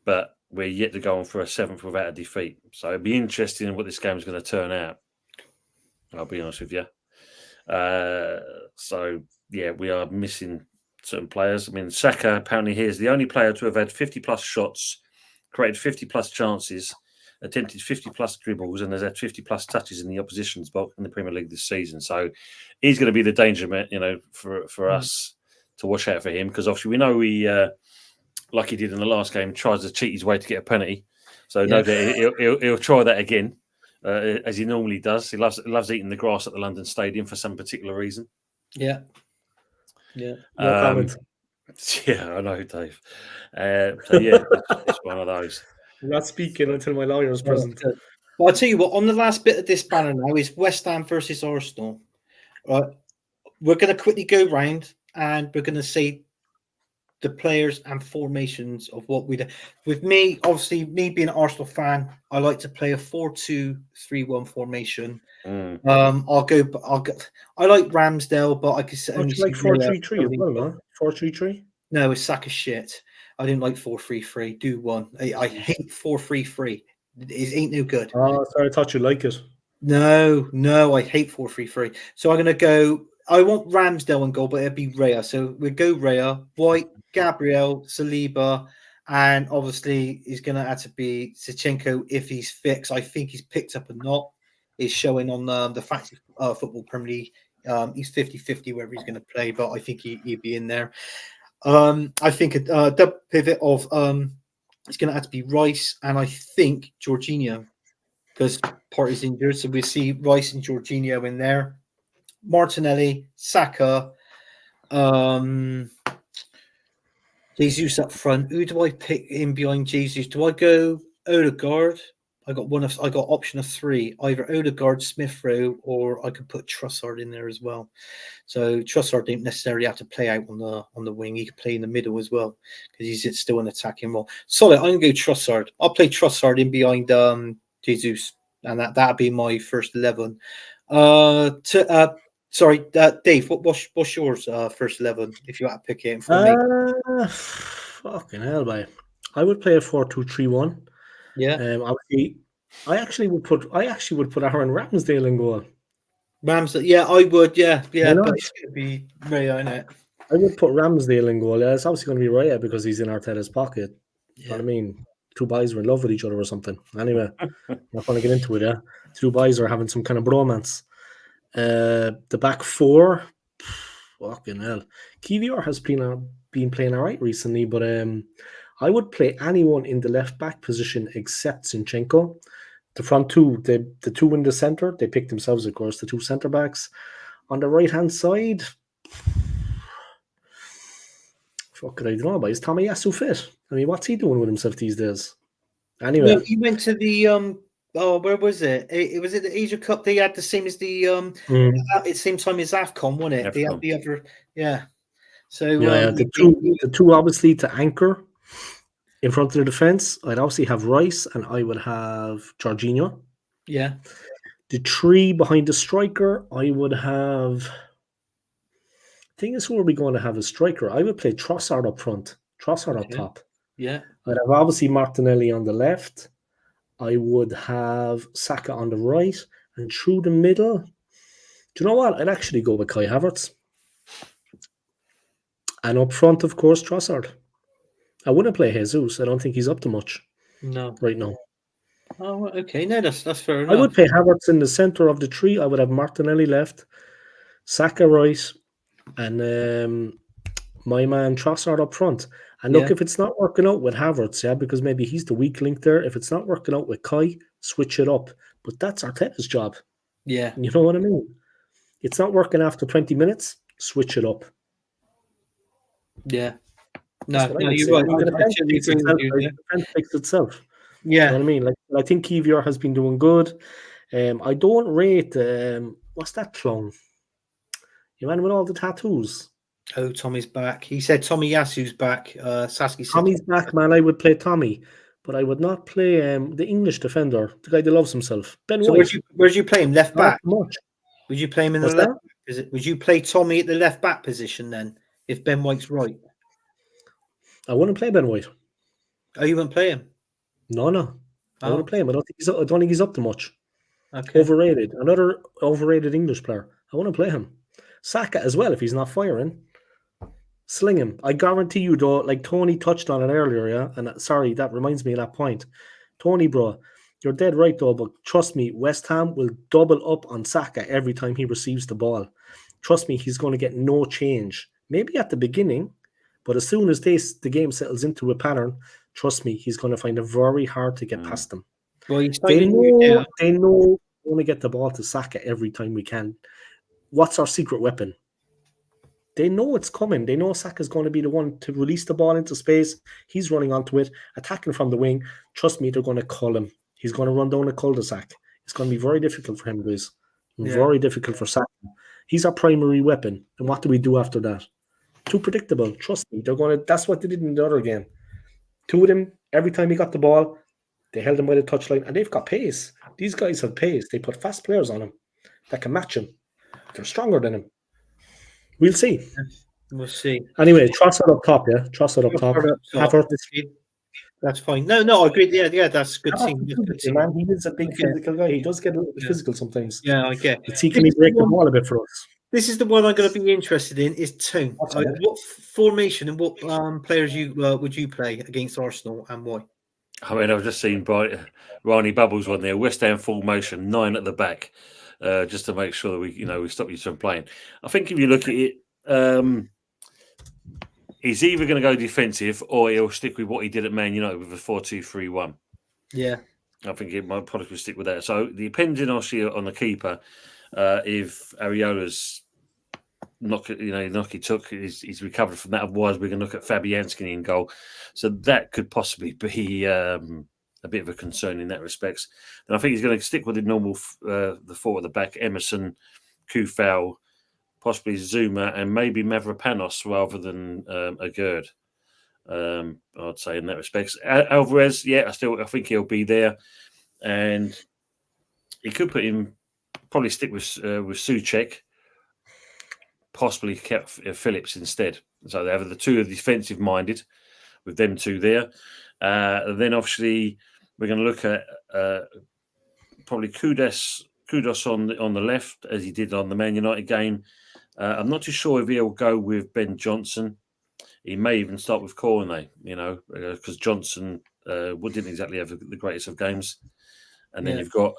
But we're yet to go on for a 7th without a defeat. So it'd be interesting in what this game is going to turn out. I'll be honest with you. So, yeah, we are missing certain players. I mean, Saka apparently here is the only player to have had 50-plus shots, created 50-plus chances, attempted 50-plus dribbles, and has had 50-plus touches in the opposition's box in the Premier League this season. So he's going to be the danger man, for us to watch out for him, because obviously we know he, like he did in the last game, tries to cheat his way to get a penalty. So no doubt he'll try that again, as he normally does. He loves eating the grass at the London Stadium for some particular reason. Yeah. No comment. Yeah, I know, Dave. So yeah, it's one of those. I'm not speaking until my lawyer is present. Well, I'll tell you what, on the last bit of this banner now is West Ham versus Arsenal. Right. We're going to quickly go round and we're going to say the players and formations of what we do. With me, obviously, me being an Arsenal fan, I like to play a 4-2-3-1 formation. I like Ramsdale, but I could only like 4-3-3 as well, no? 4-3-3? No, it's sack of shit. I didn't like 4-3-3. Do one. I hate 4-3-3. It ain't no good. Oh, sorry, I thought you like it. No, I hate 4-3-3. So I'm going to go. I want Ramsdale in goal, but it'd be Raya. So we go Raya, White, Gabriel, Saliba, and obviously he's going to have to be Zinchenko if he's fixed. I think he's picked up a knot. Is showing on the Fantasy Football Premier League. He's 50-50 whether he's going to play, but I think he'd be in there. I think a double pivot of it's going to have to be Rice, and I think Jorginho. because Partey's injured. So we see Rice and Jorginho in there. Martinelli, Saka, Jesus up front. Who do I pick in behind Jesus? Do I go Odegaard? I got option of 3, either Odegaard, Smith Rowe, or I could put Trossard in there as well. So Trossard didn't necessarily have to play out on the wing. He could play in the middle as well because he's still an attacking role. Solid. I'm gonna go Trossard. I'll play Trossard in behind Jesus, and that'd be my first 11. Sorry, Dave. What's yours? First 11, if you had to pick it for me. Fucking hell, boy. I would play a 4-2-3-1. Yeah. Obviously, I actually would put Aaron Ramsdale in goal. Ramsdale, yeah, I would, yeah, but it's going to be Raya, isn't it? I would put Ramsdale in goal. Yeah, it's obviously going to be Raya because he's in Arteta's pocket. You know what I mean? 2 boys are in love with each other or something. Anyway, I'm not going to get into it. Yeah, 2 boys are having some kind of bromance. The back 4, fucking hell. Kivior has been playing all right recently, but I would play anyone in the left back position except Zinchenko. The front 2, the 2 in the centre, they picked themselves, of course, the 2 centre backs. On the right hand side, fuck it, I don't know, but is Tomiyasu fit? I mean, what's he doing with himself these days? Anyway, he went to the where was it? It was at the Asia Cup. They had the same as the at the same time as AFCON, wasn't it? AFCON. They had the other, yeah. So the two obviously to anchor in front of the defense. I'd obviously have Rice and I would have Jorginho. Yeah. The 3 behind the striker, I would have. Thing is, who are we going to have as striker? I would play Trossard up front, Trossard up top. Yeah. I'd have obviously Martinelli on the left. I would have Saka on the right, and through the middle. Do you know what? I'd actually go with Kai Havertz. And up front, of course, Trossard. I wouldn't play Jesus. I don't think he's up to much. No. Right now. Oh, okay. No, that's fair enough. I would play Havertz in the centre of the 3. I would have Martinelli left, Saka right, and my man Trossard up front. And look, if it's not working out with Havertz, because maybe he's the weak link there. If it's not working out with Kai, switch it up. But that's Arteta's job. Yeah. You know what I mean? It's not working after 20 minutes, switch it up. Yeah. No, you're right. The defense fixes itself. Yeah. You know what I mean? Like, I think Kivior has been doing good. I don't rate what's that clone? You man with all the tattoos. Oh, Tommy's back. He said Tomiyasu's back. Sasky said Tommy's back, man. I would play Tommy, but I would not play the English defender, the guy that loves himself. Ben White. Where'd you play him? Left back? Much. Would you play him in the left? Would you play Tommy at the left back position then, if Ben White's right? I wouldn't play Ben White. Oh, you wouldn't play him? No. I wouldn't play him. I don't think he's up to much. Okay. Overrated. Another overrated English player. I wouldn't play him. Saka as well, if he's not firing. Sling him. I guarantee you, though, like Tony touched on it earlier, yeah? And sorry, that reminds me of that point. Tony, bro, you're dead right, though, but trust me, West Ham will double up on Saka every time he receives the ball. Trust me, he's going to get no change. Maybe at the beginning, but as soon as the game settles into a pattern, trust me, he's going to find it very hard to get past them. Well, they know we're going to get the ball to Saka every time we can. What's our secret weapon? They know it's coming. They know Saka's going to be the one to release the ball into space. He's running onto it, attacking from the wing. Trust me, they're going to call him. He's going to run down a cul-de-sac. It's going to be very difficult for him, guys. Very difficult for Saka. He's our primary weapon. And what do we do after that? Too predictable. Trust me. That's what they did in the other game. 2 of them, every time he got the ball, they held him by the touchline, and they've got pace. These guys have pace. They put fast players on him that can match him. They're stronger than him. We'll see. We'll see. Anyway, Trossard up top, yeah? Trossard up top. That's fine. No, I agree. Yeah, that's good team. Man, he is a big physical guy. He does get a little bit physical sometimes. Yeah, I get. Can he break the ball a bit for us? This is the one I'm going to be interested in. Is tone. What formation and what players would you play against Arsenal and why? I mean, I've just seen Ronnie Bubbles one there. West Ham formation, 9 at the back, just to make sure that we stop you from playing. I think if you look at it, he's either going to go defensive or he'll stick with what he did at Man United with a 4-2-3-1. Yeah. I think it might probably stick with that. So depending obviously on the keeper, if Ariola's knock he took, he's recovered from that. Otherwise, we're going to look at Fabianski in goal. So that could possibly be a bit of a concern in that respect. And I think he's going to stick with the normal, the four at the back: Emerson, Kufau, possibly Zuma, and maybe Mavropanos rather than a Gerd. I'd say in that respect. Alvarez, I think he'll be there, and he could put him probably stick with Souček, possibly kept Phillips instead. So they have the two defensive minded with them two there. Then obviously we're going to look at probably Kudus on the left as he did on the Man United game. I'm not too sure if he'll go with Ben Johnson. He may even start with Cornet, because Johnson didn't exactly have the greatest of games. And then you've got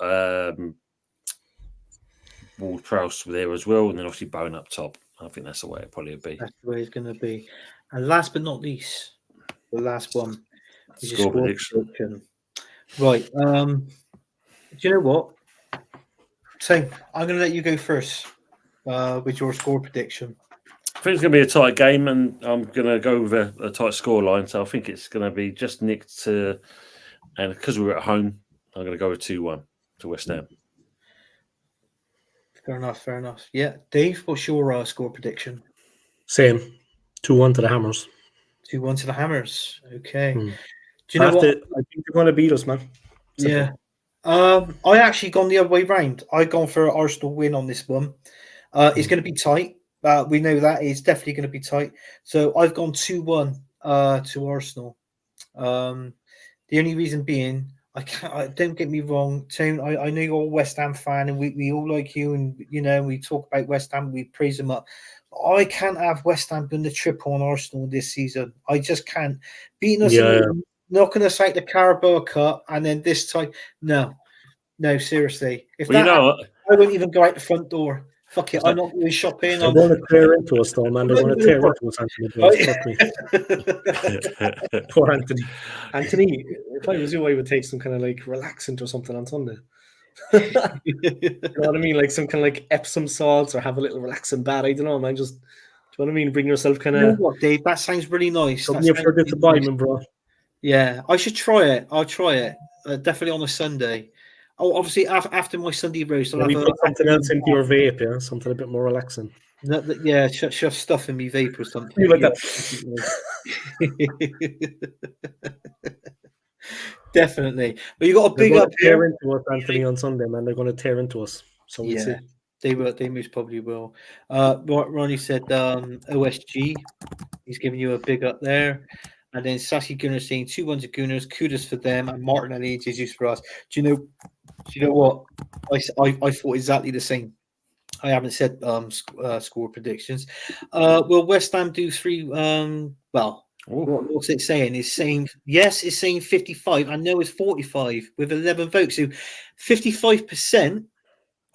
Ward-Prowse there as well, and then obviously Bone up top. I think that's the way it probably would be. That's the way it's going to be. And last but not least, the last one is Score prediction. Right. Do you know what? So I'm going to let you go first with your score prediction. I think it's going to be a tight game, and I'm going to go with a tight score line. So I think it's going to be just nicked to, and because we're at home, I'm going to go with 2-1 to West Ham. Fair enough. Yeah. Dave, what's your score prediction? Same. 2-1 to the Hammers. 2-1 to the Hammers. Okay. Do you know what? I think they're going to beat us, man. Simple. Yeah. I actually gone the other way round. I've gone for an Arsenal win on this one. It's going to be tight. We know that it's definitely going to be tight. So I've gone 2-1 to Arsenal. The only reason being, don't get me wrong, Tone. I know you're a West Ham fan, and we all like you, and we talk about West Ham, we praise them up. I can't have West Ham doing the triple on Arsenal this season. I just can't. Beating us, knocking us out the Carabao Cup, and then this time, no, seriously. If that happened, I wouldn't even go out the front door. Fuck it, I'm not going shopping. They're going to clear into us, though, man. They're going to tear into us, Anthony. Poor Anthony. Anthony, if I was you, I would take some kind of like relaxant or something on Sunday. You know what I mean? Like some kind of like Epsom salts, or have a little relaxing bath. I don't know, man. Just, do you know what I mean? Bring yourself kind of. You know what, Dave? That sounds really nice. Something for disappointment, bro. Yeah, I should try it. I'll try it. Definitely on a Sunday. Oh, obviously, after my Sunday roast, I'll put something else into your vape, yeah? Something a bit more relaxing. Yeah, shove stuff in me vape or something. You like that? Definitely. But you got a big up tear into us, Anthony, on Sunday, man. They're going to tear into us. So we'll see. They will. They most probably will. Ronnie said OSG. He's giving you a big up there. And then Sassy Gunner saying 2-1 to Gunners, kudos for them, and Martin and Jesus for us. Do you know what? I thought exactly the same. I haven't said score predictions. Will West Ham do 3? What's it saying? It's saying yes. It's saying 55. I know it's 45 with 11 votes. So 55%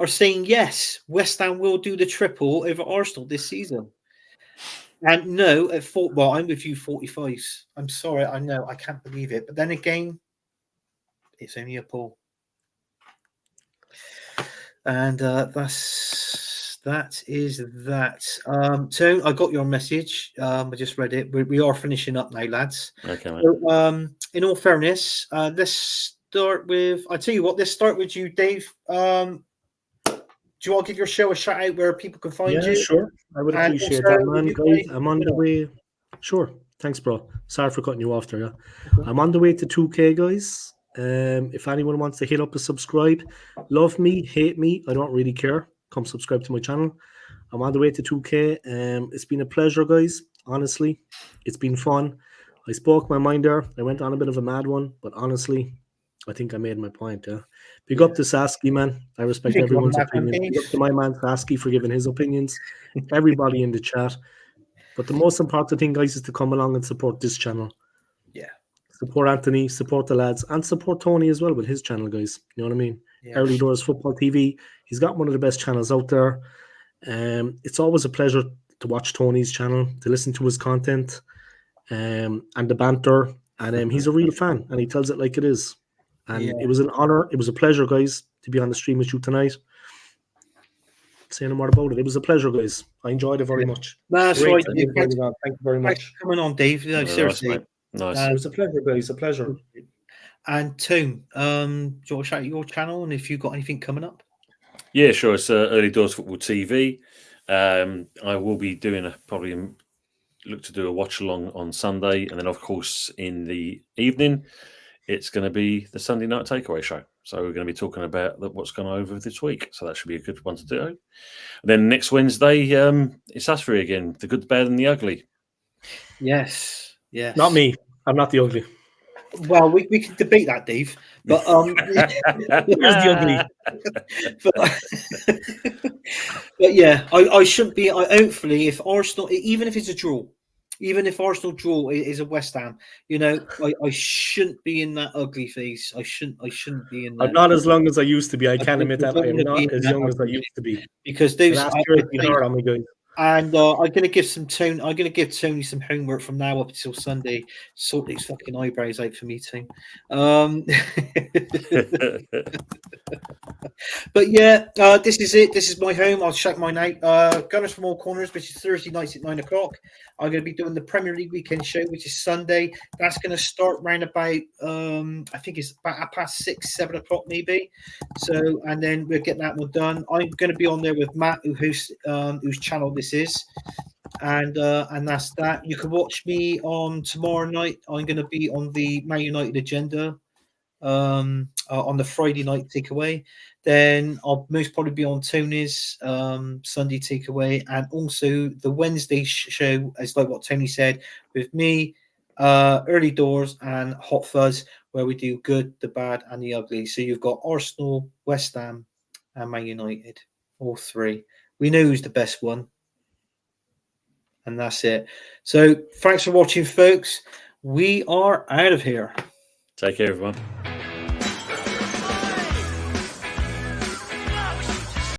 are saying yes. West Ham will do the triple over Arsenal this season. And no, at I'm with you, 45s. I'm sorry, I know, I can't believe it. But then again, it's only a poll. And that is that. So I got your message. I just read it. We are finishing up now, lads. Okay, mate. So, in all fairness, let's start with, I tell you what, let's start with you, Dave. Do you want to give your show a shout out where people can find you? Yeah, sure. I would appreciate that, man. Guys, I'm on the way. Sure. Thanks, bro. Sorry for cutting you off there. Yeah? Okay. I'm on the way to 2K, guys. If anyone wants to hit up a subscribe, love me, hate me, I don't really care. Come subscribe to my channel. I'm on the way to 2K. It's been a pleasure, guys. Honestly, it's been fun. I spoke my mind there. I went on a bit of a mad one, but honestly, I think I made my point. Yeah. Big up to Sasky, man. I respect everyone's opinion. Big up to my man Sasky for giving his opinions. Everybody in the chat. But the most important thing, guys, is to come along and support this channel. Yeah. Support Anthony, support the lads, and support Tony as well with his channel, guys. You know what I mean? Yeah. Early Doors Football TV. He's got one of the best channels out there. It's always a pleasure to watch Tony's channel, to listen to his content, and the banter. And he's a real fan, and he tells it like it is. And it was an honor. It was a pleasure, guys, to be on the stream with you tonight. Say no more about it. It was a pleasure, guys. I enjoyed it very much. That's Great right. to be invited on. Thank you very Thanks much. for coming on, Dave. No, seriously. Nice. It was a pleasure, guys. A pleasure. And Toon, do you want to shout out your channel and if you've got anything coming up? Yeah, sure. It's Early Doors Football TV. I will be doing probably look to do a watch along on Sunday, and then of course in the evening it's going to be the Sunday night takeaway show. So we're going to be talking about what's gone over this week. So that should be a good one to do. And then next Wednesday, it's us three again: the good, the bad, and the ugly. Yes. Not me. I'm not the ugly. Well, we can debate that, Dave. But Where's the ugly? But yeah, I shouldn't be. Hopefully, if Arsenal, even if it's a draw, even if Arsenal draw is a West Ham, I shouldn't be in that ugly phase. I shouldn't be in that. I'm not as long as I used to be. I can admit that I am not as young as I used to be. Because those last year it'd be hard on me, guys. And I'm going to give Tony some homework from now up until Sunday. Sort these fucking eyebrows out for me, Tony. But yeah, this is it. This is my home. I'll shout mine out. Gunners from All Corners, which is Thursday nights at 9 o'clock. I'm going to be doing the Premier League weekend show, which is Sunday. That's going to start round about, I think it's about 6, 7 o'clock maybe. So, and then we'll get that one done. I'm going to be on there with Matt, whose channel this is. And that's that. You can watch me on tomorrow night. I'm going to be on the Man United agenda on the Friday night takeaway. Then I'll most probably be on Tony's Sunday takeaway, and also the Wednesday show is like what Tony said with me, Early Doors and Hot Fuzz, where we do good, the bad, and the ugly. So you've got Arsenal, West Ham, and Man United, all three. We know who's the best one. And that's it. So thanks for watching, folks. We are out of here. Take care, everyone.